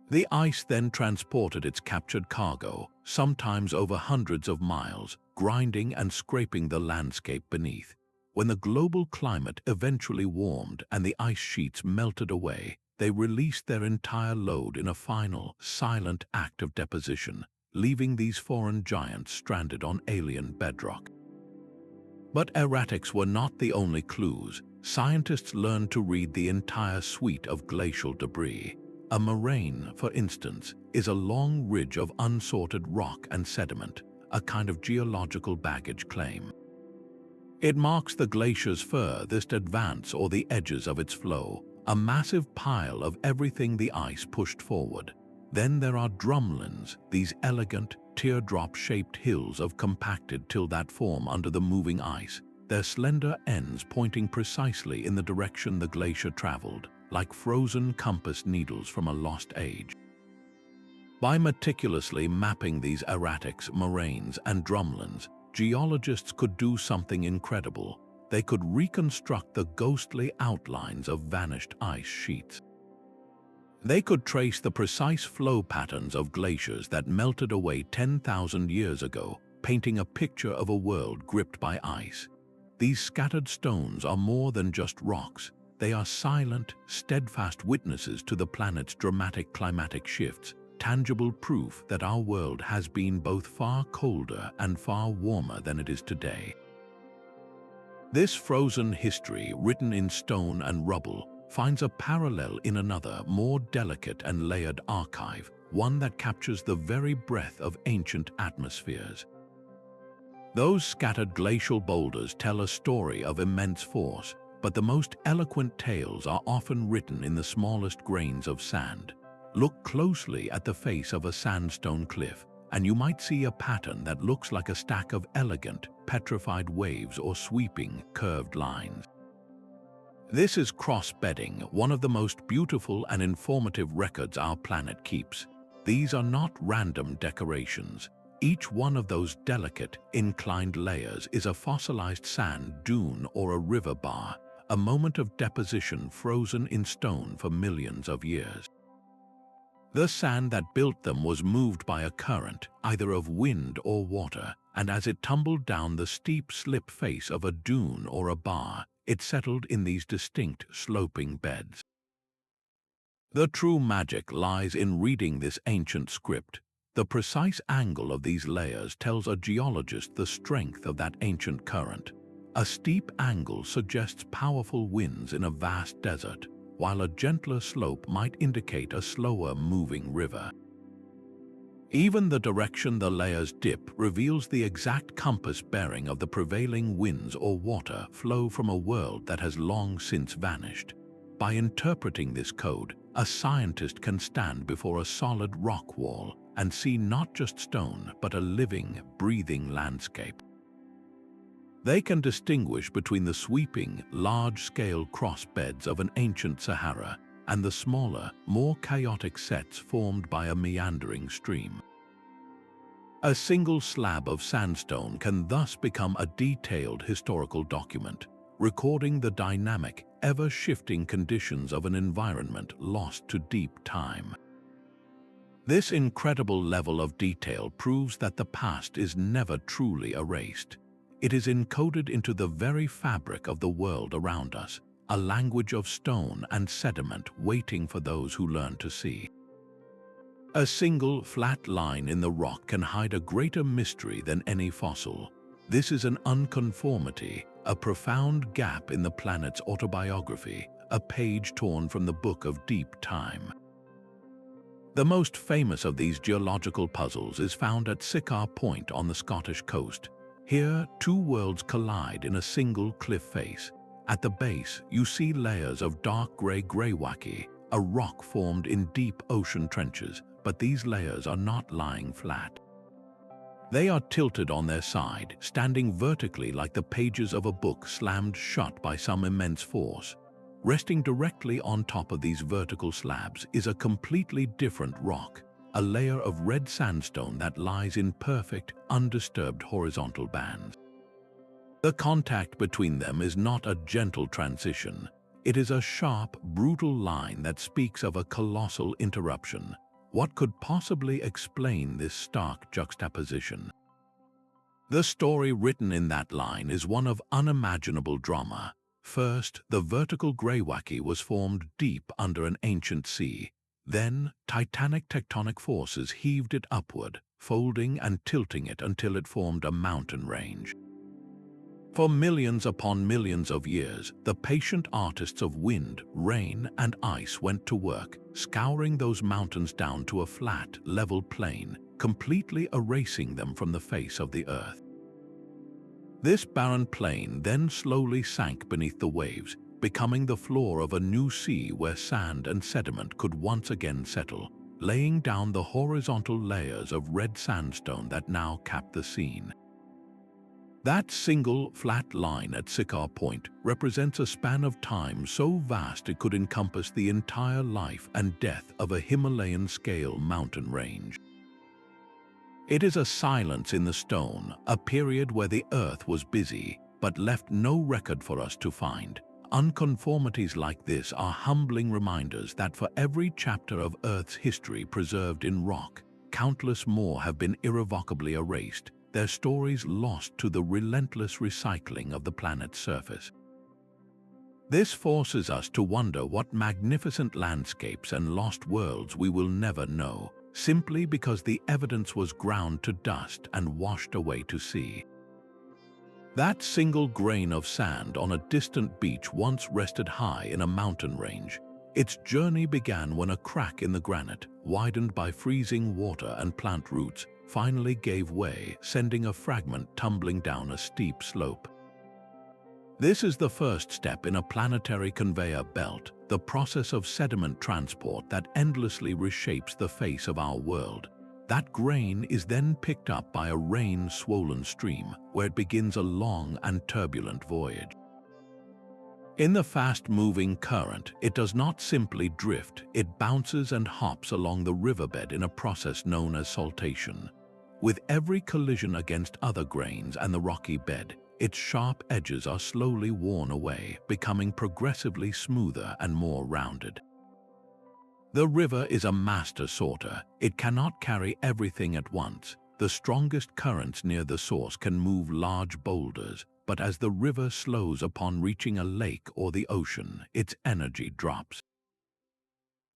The ice then transported its captured cargo, sometimes over hundreds of miles, grinding and scraping the landscape beneath. When the global climate eventually warmed and the ice sheets melted away, they released their entire load in a final, silent act of deposition, leaving these foreign giants stranded on alien bedrock. But erratics were not the only clues. Scientists learned to read the entire suite of glacial debris. A moraine, for instance, is a long ridge of unsorted rock and sediment, a kind of geological baggage claim. It marks the glacier's furthest advance or the edges of its flow, a massive pile of everything the ice pushed forward. Then there are drumlins, these elegant, teardrop-shaped hills of compacted till that form under the moving ice, their slender ends pointing precisely in the direction the glacier traveled, like frozen compass needles from a lost age. By meticulously mapping these erratics, moraines, and drumlins, geologists could do something incredible. They could reconstruct the ghostly outlines of vanished ice sheets. They could trace the precise flow patterns of glaciers that melted away 10,000 years ago, painting a picture of a world gripped by ice. These scattered stones are more than just rocks. They are silent, steadfast witnesses to the planet's dramatic climatic shifts, tangible proof that our world has been both far colder and far warmer than it is today. This frozen history, written in stone and rubble, finds a parallel in another, more delicate and layered archive, one that captures the very breath of ancient atmospheres. Those scattered glacial boulders tell a story of immense force, but the most eloquent tales are often written in the smallest grains of sand. Look closely at the face of a sandstone cliff, and you might see a pattern that looks like a stack of elegant, petrified waves or sweeping, curved lines. This is cross-bedding, one of the most beautiful and informative records our planet keeps. These are not random decorations. Each one of those delicate, inclined layers is a fossilized sand dune or a river bar, a moment of deposition frozen in stone for millions of years. The sand that built them was moved by a current, either of wind or water, and as it tumbled down the steep slip face of a dune or a bar, it settled in these distinct sloping beds. The true magic lies in reading this ancient script. The precise angle of these layers tells a geologist the strength of that ancient current. A steep angle suggests powerful winds in a vast desert, while a gentler slope might indicate a slower moving river. Even the direction the layers dip reveals the exact compass bearing of the prevailing winds or water flow from a world that has long since vanished. By interpreting this code, a scientist can stand before a solid rock wall and see not just stone, but a living, breathing landscape. They can distinguish between the sweeping, large-scale cross-beds of an ancient Sahara and the smaller, more chaotic sets formed by a meandering stream. A single slab of sandstone can thus become a detailed historical document, recording the dynamic, ever-shifting conditions of an environment lost to deep time. This incredible level of detail proves that the past is never truly erased. It is encoded into the very fabric of the world around us, a language of stone and sediment waiting for those who learn to see. A single flat line in the rock can hide a greater mystery than any fossil. This is an unconformity, a profound gap in the planet's autobiography, a page torn from the book of deep time. The most famous of these geological puzzles is found at Sychar Point on the Scottish coast. Here, two worlds collide in a single cliff face. At the base, you see layers of dark grey greywacke, a rock formed in deep ocean trenches, but these layers are not lying flat. They are tilted on their side, standing vertically like the pages of a book slammed shut by some immense force. Resting directly on top of these vertical slabs is a completely different rock, a layer of red sandstone that lies in perfect, undisturbed horizontal bands. The contact between them is not a gentle transition. It is a sharp, brutal line that speaks of a colossal interruption. What could possibly explain this stark juxtaposition? The story written in that line is one of unimaginable drama. First, the vertical Greywacke was formed deep under an ancient sea. Then, titanic tectonic forces heaved it upward, folding and tilting it until it formed a mountain range. For millions upon millions of years, the patient artists of wind, rain, and ice went to work, scouring those mountains down to a flat, level plain, completely erasing them from the face of the earth. This barren plain then slowly sank beneath the waves, becoming the floor of a new sea where sand and sediment could once again settle, laying down the horizontal layers of red sandstone that now cap the scene. That single, flat line at Sikar Point represents a span of time so vast it could encompass the entire life and death of a Himalayan-scale mountain range. It is a silence in the stone, a period where the earth was busy, but left no record for us to find. Unconformities like this are humbling reminders that for every chapter of Earth's history preserved in rock, countless more have been irrevocably erased, their stories lost to the relentless recycling of the planet's surface. This forces us to wonder what magnificent landscapes and lost worlds we will never know, simply because the evidence was ground to dust and washed away to sea. That single grain of sand on a distant beach once rested high in a mountain range. Its journey began when a crack in the granite, widened by freezing water and plant roots, finally gave way, sending a fragment tumbling down a steep slope. This is the first step in a planetary conveyor belt, the process of sediment transport that endlessly reshapes the face of our world. That grain is then picked up by a rain-swollen stream, where it begins a long and turbulent voyage. In the fast-moving current, it does not simply drift, it bounces and hops along the riverbed in a process known as saltation. With every collision against other grains and the rocky bed, its sharp edges are slowly worn away, becoming progressively smoother and more rounded. The river is a master sorter. It cannot carry everything at once. The strongest currents near the source can move large boulders, but as the river slows upon reaching a lake or the ocean, its energy drops.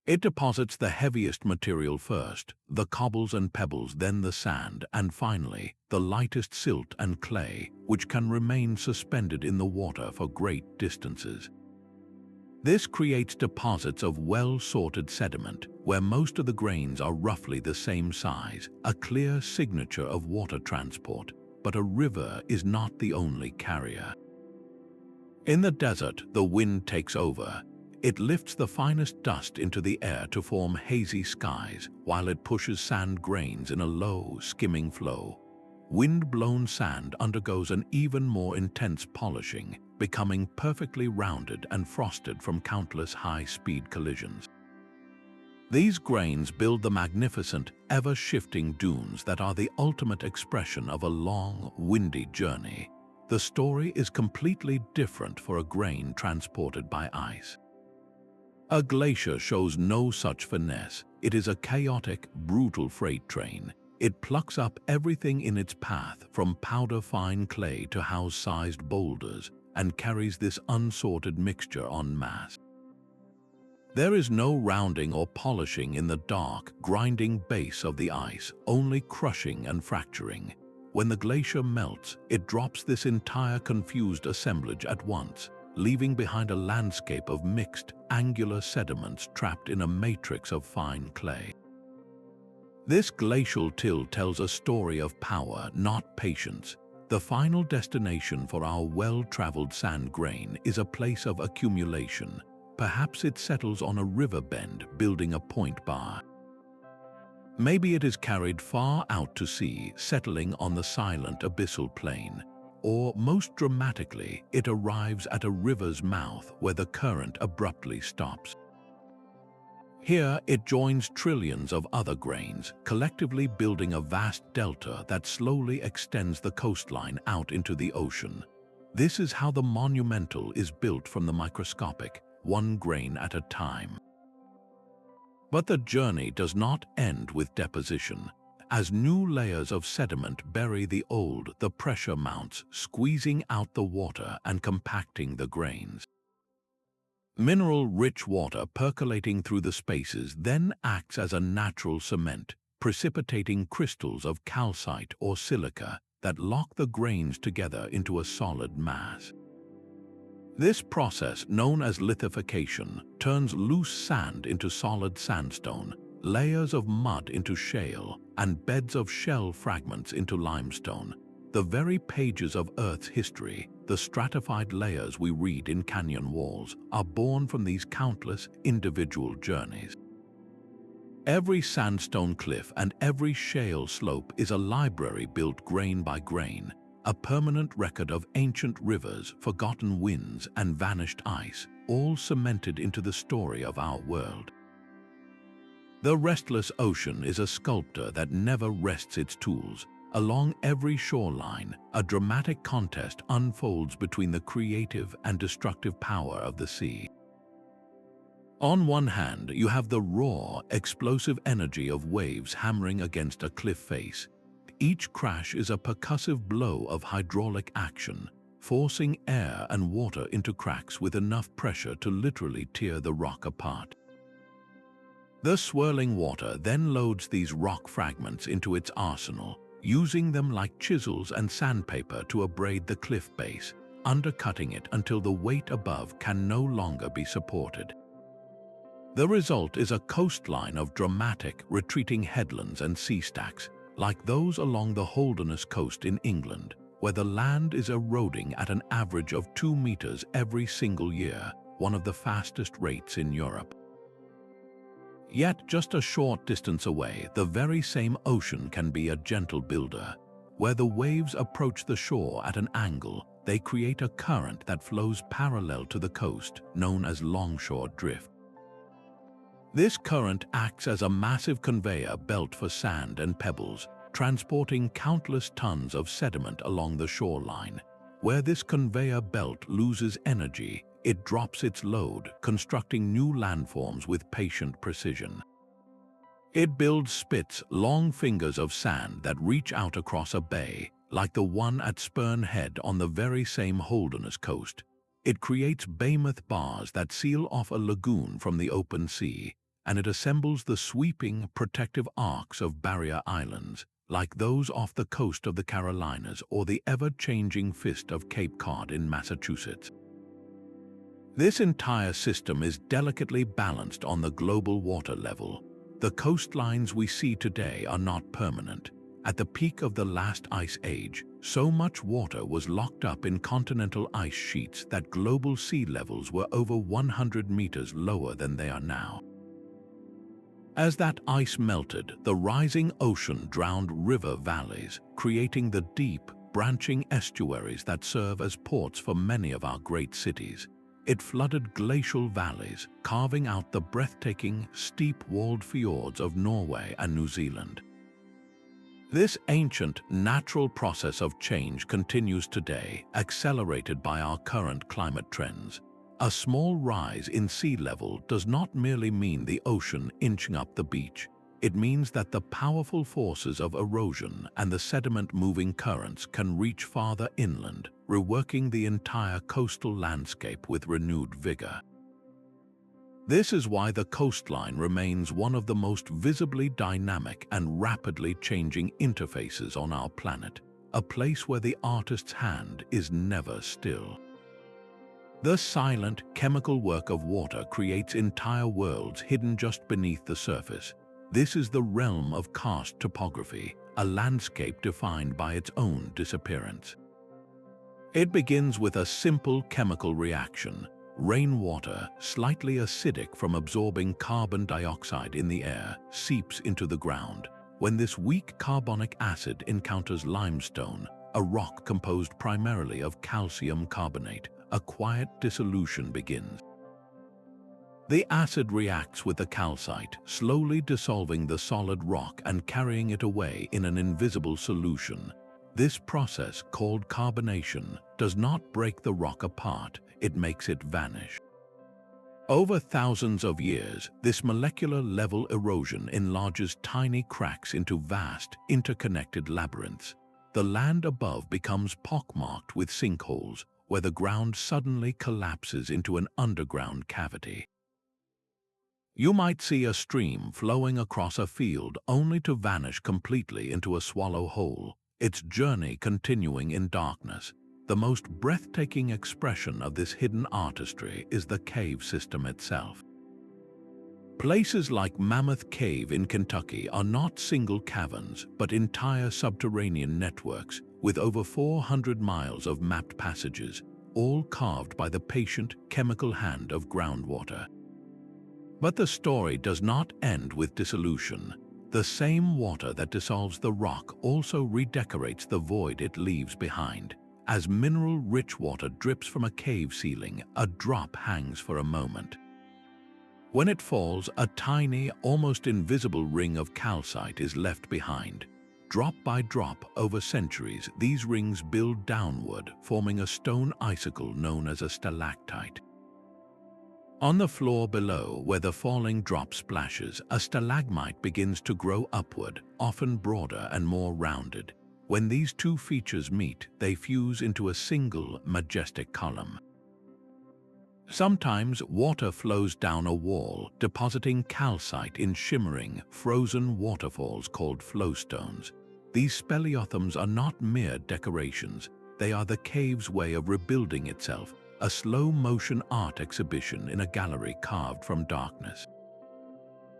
It deposits the heaviest material first, the cobbles and pebbles, then the sand, and finally, the lightest silt and clay, which can remain suspended in the water for great distances. This creates deposits of well-sorted sediment, where most of the grains are roughly the same size, a clear signature of water transport. But a river is not the only carrier. In the desert, the wind takes over. It lifts the finest dust into the air to form hazy skies, while it pushes sand grains in a low, skimming flow. Wind-blown sand undergoes an even more intense polishing, becoming perfectly rounded and frosted from countless high-speed collisions. These grains build the magnificent, ever-shifting dunes that are the ultimate expression of a long, windy journey. The story is completely different for a grain transported by ice. A glacier shows no such finesse. It is a chaotic, brutal freight train. It plucks up everything in its path, from powder-fine clay to house-sized boulders, and carries this unsorted mixture en masse. There is no rounding or polishing in the dark, grinding base of the ice, only crushing and fracturing. When the glacier melts, it drops this entire confused assemblage at once, leaving behind a landscape of mixed, angular sediments trapped in a matrix of fine clay. This glacial till tells a story of power, not patience. The final destination for our well-traveled sand grain is a place of accumulation. Perhaps it settles on a river bend, building a point bar. Maybe it is carried far out to sea, settling on the silent abyssal plain. Or, most dramatically, it arrives at a river's mouth where the current abruptly stops. Here, it joins trillions of other grains, collectively building a vast delta that slowly extends the coastline out into the ocean. This is how the monumental is built from the microscopic, one grain at a time. But the journey does not end with deposition. As new layers of sediment bury the old, the pressure mounts, squeezing out the water and compacting the grains. Mineral-rich water percolating through the spaces then acts as a natural cement, precipitating crystals of calcite or silica that lock the grains together into a solid mass. This process, known as lithification, turns loose sand into solid sandstone, layers of mud into shale, and beds of shell fragments into limestone. The very pages of Earth's history, the stratified layers we read in canyon walls, are born from these countless individual journeys. Every sandstone cliff and every shale slope is a library built grain by grain, a permanent record of ancient rivers, forgotten winds, and vanished ice, all cemented into the story of our world. The restless ocean is a sculptor that never rests its tools. Along every shoreline, a dramatic contest unfolds between the creative and destructive power of the sea. On one hand, you have the raw, explosive energy of waves hammering against a cliff face. Each crash is a percussive blow of hydraulic action, forcing air and water into cracks with enough pressure to literally tear the rock apart. The swirling water then loads these rock fragments into its arsenal, using them like chisels and sandpaper to abrade the cliff base, undercutting it until the weight above can no longer be supported. The result is a coastline of dramatic, retreating headlands and sea stacks, like those along the Holderness coast in England, where the land is eroding at an average of 2 meters every single year, one of the fastest rates in Europe. Yet just a short distance away, the very same ocean can be a gentle builder. Where the waves approach the shore at an angle, they create a current that flows parallel to the coast, known as longshore drift. This current acts as a massive conveyor belt for sand and pebbles, transporting countless tons of sediment along the shoreline. Where this conveyor belt loses energy, it drops its load, constructing new landforms with patient precision. It builds spits, long fingers of sand that reach out across a bay, like the one at Spurn Head on the very same Holderness coast. It creates behemoth bars that seal off a lagoon from the open sea, and it assembles the sweeping, protective arcs of barrier islands, like those off the coast of the Carolinas or the ever-changing fist of Cape Cod in Massachusetts. This entire system is delicately balanced on the global water level. The coastlines we see today are not permanent. At the peak of the last ice age, so much water was locked up in continental ice sheets that global sea levels were over 100 meters lower than they are now. As that ice melted, the rising ocean drowned river valleys, creating the deep, branching estuaries that serve as ports for many of our great cities. It flooded glacial valleys, carving out the breathtaking, steep-walled fjords of Norway and New Zealand. This ancient, natural process of change continues today, accelerated by our current climate trends. A small rise in sea level does not merely mean the ocean inching up the beach. It means that the powerful forces of erosion and the sediment-moving currents can reach farther inland, reworking the entire coastal landscape with renewed vigor. This is why the coastline remains one of the most visibly dynamic and rapidly changing interfaces on our planet, a place where the artist's hand is never still. The silent, chemical work of water creates entire worlds hidden just beneath the surface. This is the realm of Karst topography, a landscape defined by its own disappearance. It begins with a simple chemical reaction. Rainwater, slightly acidic from absorbing carbon dioxide in the air, seeps into the ground. When this weak carbonic acid encounters limestone, a rock composed primarily of calcium carbonate, a quiet dissolution begins. The acid reacts with the calcite, slowly dissolving the solid rock and carrying it away in an invisible solution. This process, called carbonation, does not break the rock apart, it makes it vanish. Over thousands of years, this molecular-level erosion enlarges tiny cracks into vast, interconnected labyrinths. The land above becomes pockmarked with sinkholes, where the ground suddenly collapses into an underground cavity. You might see a stream flowing across a field only to vanish completely into a swallow hole, its journey continuing in darkness. The most breathtaking expression of this hidden artistry is the cave system itself. Places like Mammoth Cave in Kentucky are not single caverns, but entire subterranean networks with over 400 miles of mapped passages, all carved by the patient, chemical hand of groundwater. But the story does not end with dissolution. The same water that dissolves the rock also redecorates the void it leaves behind. As mineral-rich water drips from a cave ceiling, a drop hangs for a moment. When it falls, a tiny, almost invisible ring of calcite is left behind. Drop by drop, over centuries, these rings build downward, forming a stone icicle known as a stalactite. On the floor below, where the falling drop splashes, a stalagmite begins to grow upward, often broader and more rounded. When these two features meet, they fuse into a single, majestic column. Sometimes water flows down a wall, depositing calcite in shimmering, frozen waterfalls called flowstones. These speleothems are not mere decorations, they are the cave's way of rebuilding itself, a slow-motion art exhibition in a gallery carved from darkness.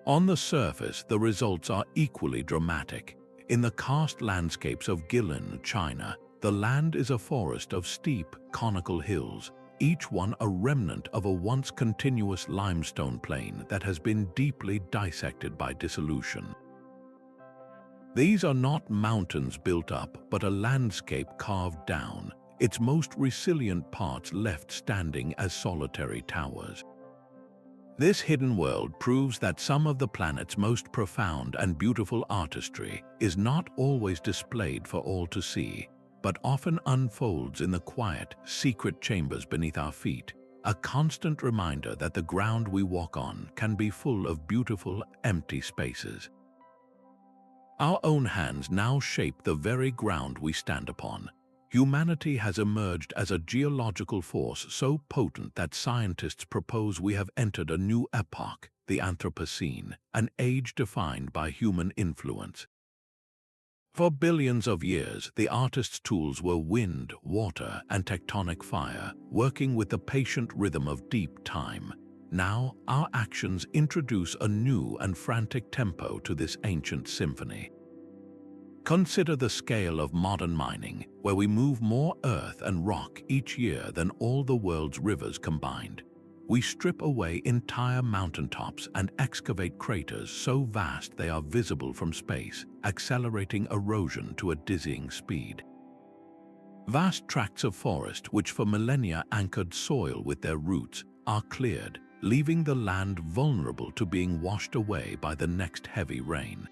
On the surface, the results are equally dramatic. In the karst landscapes of Guilin, China, the land is a forest of steep, conical hills, each one a remnant of a once continuous limestone plain that has been deeply dissected by dissolution. These are not mountains built up, but a landscape carved down, its most resilient parts left standing as solitary towers. This hidden world proves that some of the planet's most profound and beautiful artistry is not always displayed for all to see, but often unfolds in the quiet, secret chambers beneath our feet, a constant reminder that the ground we walk on can be full of beautiful, empty spaces. Our own hands now shape the very ground we stand upon. Humanity has emerged as a geological force so potent that scientists propose we have entered a new epoch, the Anthropocene, an age defined by human influence. For billions of years, the artist's tools were wind, water, and tectonic fire, working with the patient rhythm of deep time. Now, our actions introduce a new and frantic tempo to this ancient symphony. Consider the scale of modern mining, where we move more earth and rock each year than all the world's rivers combined. We strip away entire mountaintops and excavate craters so vast they are visible from space, accelerating erosion to a dizzying speed. Vast tracts of forest, which for millennia anchored soil with their roots, are cleared, leaving the land vulnerable to being washed away by the next heavy rain.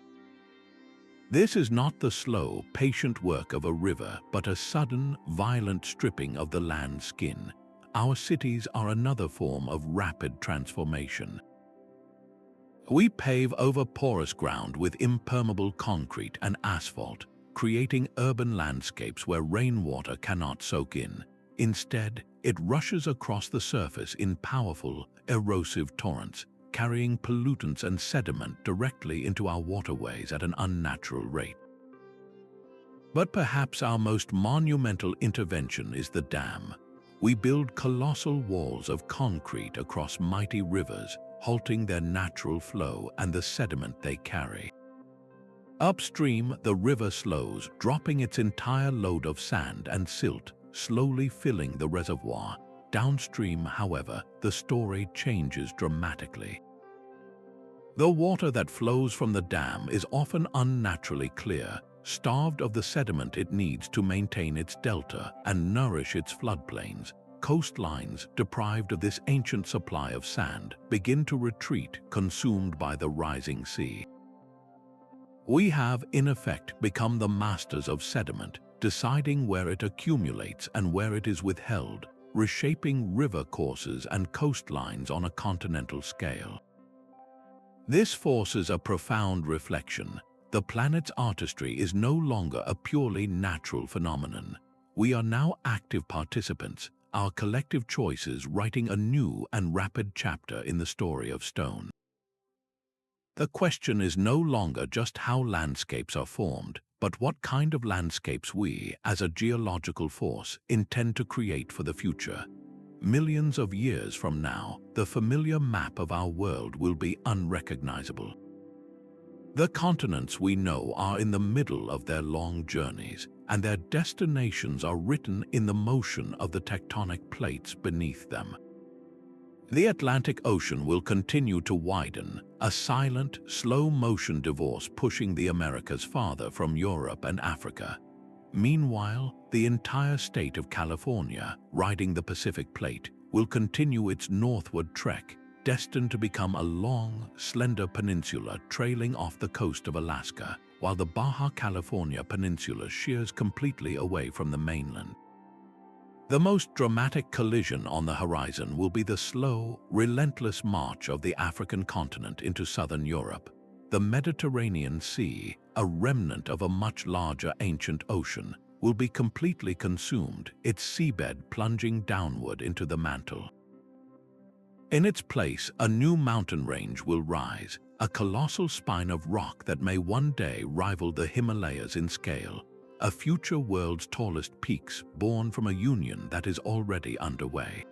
This is not the slow, patient work of a river, but a sudden, violent stripping of the land's skin. Our cities are another form of rapid transformation. We pave over porous ground with impermeable concrete and asphalt, creating urban landscapes where rainwater cannot soak in. Instead, it rushes across the surface in powerful, erosive torrents, carrying pollutants and sediment directly into our waterways at an unnatural rate. But perhaps our most monumental intervention is the dam. We build colossal walls of concrete across mighty rivers, halting their natural flow and the sediment they carry. Upstream, the river slows, dropping its entire load of sand and silt, slowly filling the reservoir. Downstream, however, the story changes dramatically. The water that flows from the dam is often unnaturally clear, starved of the sediment it needs to maintain its delta and nourish its floodplains. coastlines, deprived of this ancient supply of sand, begin to retreat, consumed by the rising sea. We have, in effect, become the masters of sediment, deciding where it accumulates and where it is withheld, reshaping river courses and coastlines on a continental scale. This forces a profound reflection. The planet's artistry is no longer a purely natural phenomenon. We are now active participants, our collective choices writing a new and rapid chapter in the story of stone. The question is no longer just how landscapes are formed, but what kind of landscapes we, as a geological force, intend to create for the future. Millions of years from now, the familiar map of our world will be unrecognizable. The continents we know are in the middle of their long journeys, and their destinations are written in the motion of the tectonic plates beneath them. The Atlantic Ocean will continue to widen, a silent, slow-motion divorce pushing the Americas farther from Europe and Africa. Meanwhile, the entire state of California, riding the Pacific Plate, will continue its northward trek, destined to become a long, slender peninsula trailing off the coast of Alaska, while the Baja California Peninsula shears completely away from the mainland. The most dramatic collision on the horizon will be the slow, relentless march of the African continent into southern Europe. The Mediterranean Sea, a remnant of a much larger ancient ocean, will be completely consumed, its seabed plunging downward into the mantle. In its place, a new mountain range will rise, a colossal spine of rock that may one day rival the Himalayas in scale, a future world's tallest peaks born from a union that is already underway.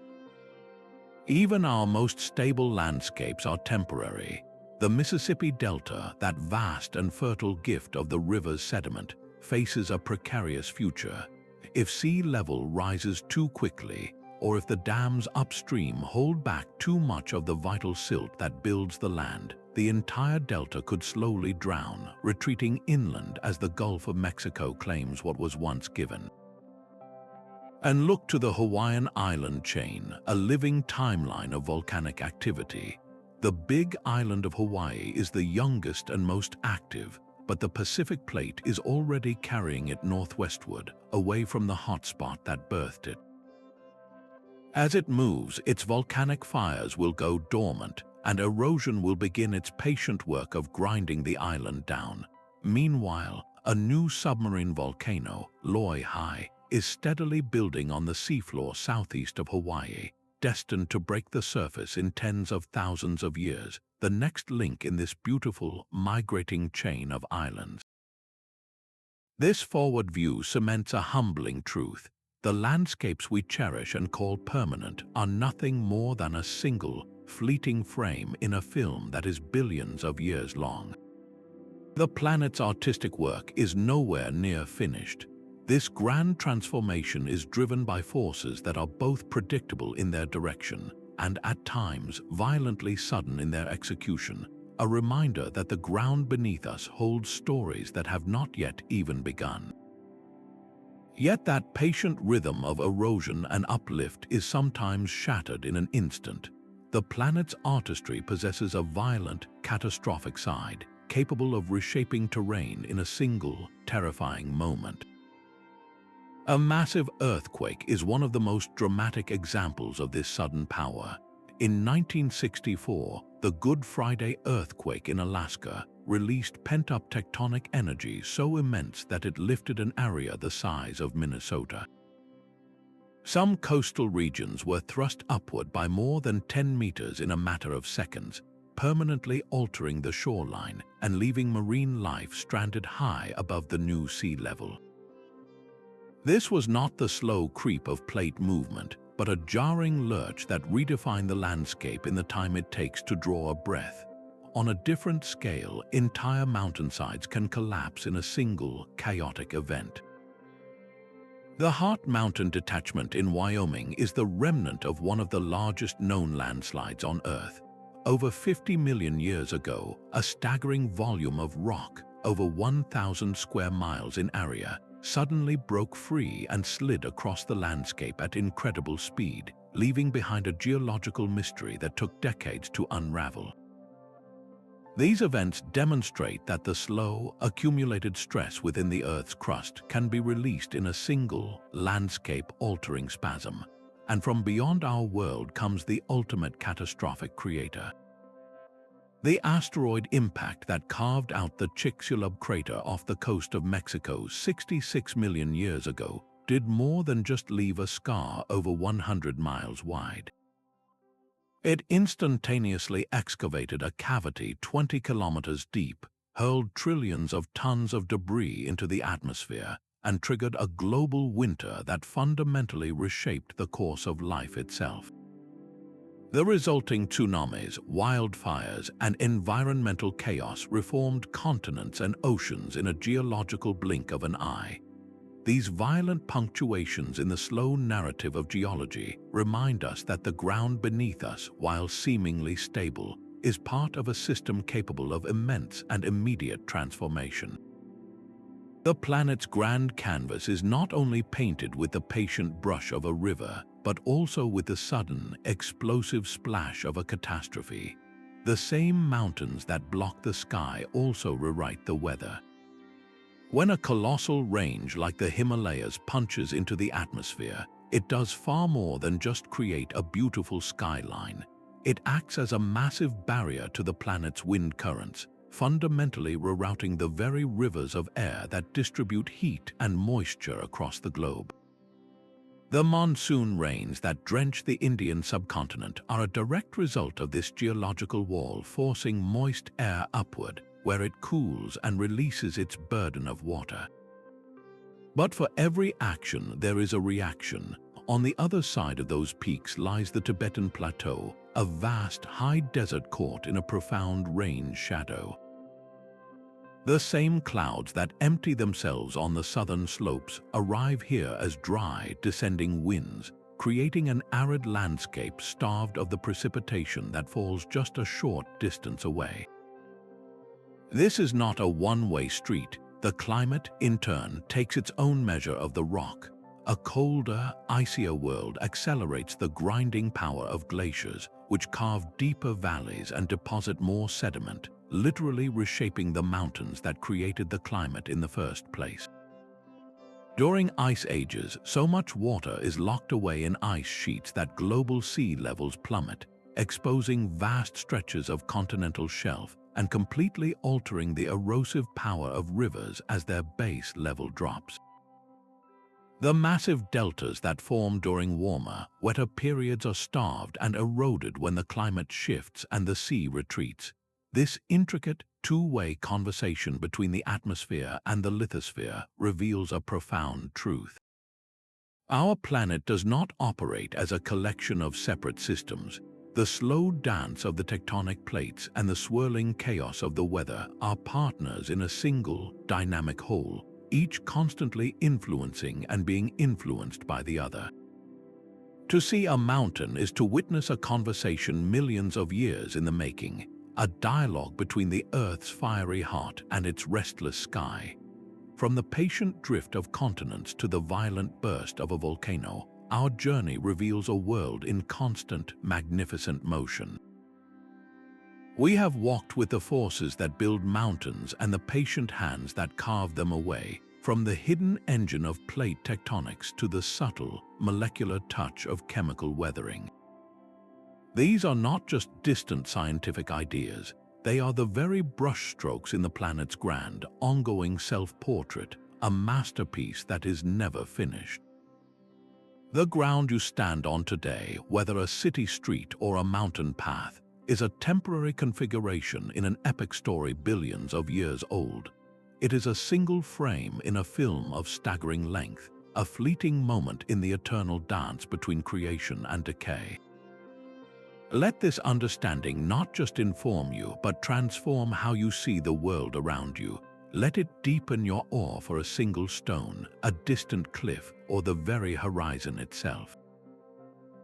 Even our most stable landscapes are temporary. The Mississippi Delta, that vast and fertile gift of the river's sediment, faces a precarious future. If sea level rises too quickly, or if the dams upstream hold back too much of the vital silt that builds the land, the entire delta could slowly drown, retreating inland as the Gulf of Mexico claims what was once given. And look to the Hawaiian island chain, a living timeline of volcanic activity. The big island of Hawaii is the youngest and most active, but the Pacific Plate is already carrying it northwestward, away from the hotspot that birthed it. As it moves, its volcanic fires will go dormant, and erosion will begin its patient work of grinding the island down. Meanwhile, a new submarine volcano, Loihai, is steadily building on the seafloor southeast of Hawaii, destined to break the surface in tens of thousands of years, the next link in this beautiful, migrating chain of islands. This forward view cements a humbling truth. The landscapes we cherish and call permanent are nothing more than a single, fleeting frame in a film that is billions of years long. The planet's artistic work is nowhere near finished. This grand transformation is driven by forces that are both predictable in their direction and at times violently sudden in their execution, a reminder that the ground beneath us holds stories that have not yet even begun. Yet that patient rhythm of erosion and uplift is sometimes shattered in an instant. The planet's artistry possesses a violent, catastrophic side, capable of reshaping terrain in a single, terrifying moment. A massive earthquake is one of the most dramatic examples of this sudden power. In 1964, the Good Friday earthquake in Alaska released pent-up tectonic energy so immense that it lifted an area the size of Minnesota. Some coastal regions were thrust upward by more than 10 meters in a matter of seconds, permanently altering the shoreline and leaving marine life stranded high above the new sea level. This was not the slow creep of plate movement, but a jarring lurch that redefined the landscape in the time it takes to draw a breath. On a different scale, entire mountainsides can collapse in a single, chaotic event. The Heart Mountain Detachment in Wyoming is the remnant of one of the largest known landslides on Earth. Over 50 million years ago, a staggering volume of rock, over 1,000 square miles in area, suddenly broke free and slid across the landscape at incredible speed, leaving behind a geological mystery that took decades to unravel. These events demonstrate that the slow, accumulated stress within the Earth's crust can be released in a single, landscape-altering spasm, and from beyond our world comes the ultimate catastrophic creator. The asteroid impact that carved out the Chicxulub crater off the coast of Mexico 66 million years ago did more than just leave a scar over 100 miles wide. It instantaneously excavated a cavity 20 kilometers deep, hurled trillions of tons of debris into the atmosphere, and triggered a global winter that fundamentally reshaped the course of life itself. The resulting tsunamis, wildfires, and environmental chaos reformed continents and oceans in a geological blink of an eye. These violent punctuations in the slow narrative of geology remind us that the ground beneath us, while seemingly stable, is part of a system capable of immense and immediate transformation. The planet's grand canvas is not only painted with the patient brush of a river, but also with the sudden, explosive splash of a catastrophe. The same mountains that block the sky also rewrite the weather. When a colossal range like the Himalayas punches into the atmosphere, it does far more than just create a beautiful skyline. It acts as a massive barrier to the planet's wind currents, fundamentally rerouting the very rivers of air that distribute heat and moisture across the globe. The monsoon rains that drench the Indian subcontinent are a direct result of this geological wall forcing moist air upward, where it cools and releases its burden of water. But for every action, there is a reaction. On the other side of those peaks lies the Tibetan Plateau, a vast, high desert caught in a profound rain shadow. The same clouds that empty themselves on the southern slopes arrive here as dry, descending winds, creating an arid landscape starved of the precipitation that falls just a short distance away. This is not a one-way street. The climate, in turn, takes its own measure of the rock. A colder, icier world accelerates the grinding power of glaciers, which carve deeper valleys and deposit more sediment, literally reshaping the mountains that created the climate in the first place. During ice ages, so much water is locked away in ice sheets that global sea levels plummet, exposing vast stretches of continental shelf and completely altering the erosive power of rivers as their base level drops. The massive deltas that form during warmer, wetter periods are starved and eroded when the climate shifts and the sea retreats. This intricate, two-way conversation between the atmosphere and the lithosphere reveals a profound truth. Our planet does not operate as a collection of separate systems. The slow dance of the tectonic plates and the swirling chaos of the weather are partners in a single, dynamic whole, each constantly influencing and being influenced by the other. To see a mountain is to witness a conversation millions of years in the making, a dialogue between the Earth's fiery heart and its restless sky. From the patient drift of continents to the violent burst of a volcano, our journey reveals a world in constant, magnificent motion. We have walked with the forces that build mountains and the patient hands that carve them away, from the hidden engine of plate tectonics to the subtle, molecular touch of chemical weathering. These are not just distant scientific ideas, they are the very brushstrokes in the planet's grand, ongoing self-portrait, a masterpiece that is never finished. The ground you stand on today, whether a city street or a mountain path, is a temporary configuration in an epic story billions of years old. It is a single frame in a film of staggering length, a fleeting moment in the eternal dance between creation and decay. Let this understanding not just inform you, but transform how you see the world around you. Let it deepen your awe for a single stone, a distant cliff, or the very horizon itself.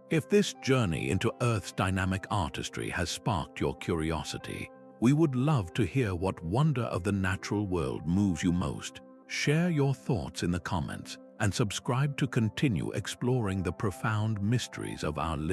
If this journey into Earth's dynamic artistry has sparked your curiosity, we would love to hear what wonder of the natural world moves you most. Share your thoughts in the comments and subscribe to continue exploring the profound mysteries of our living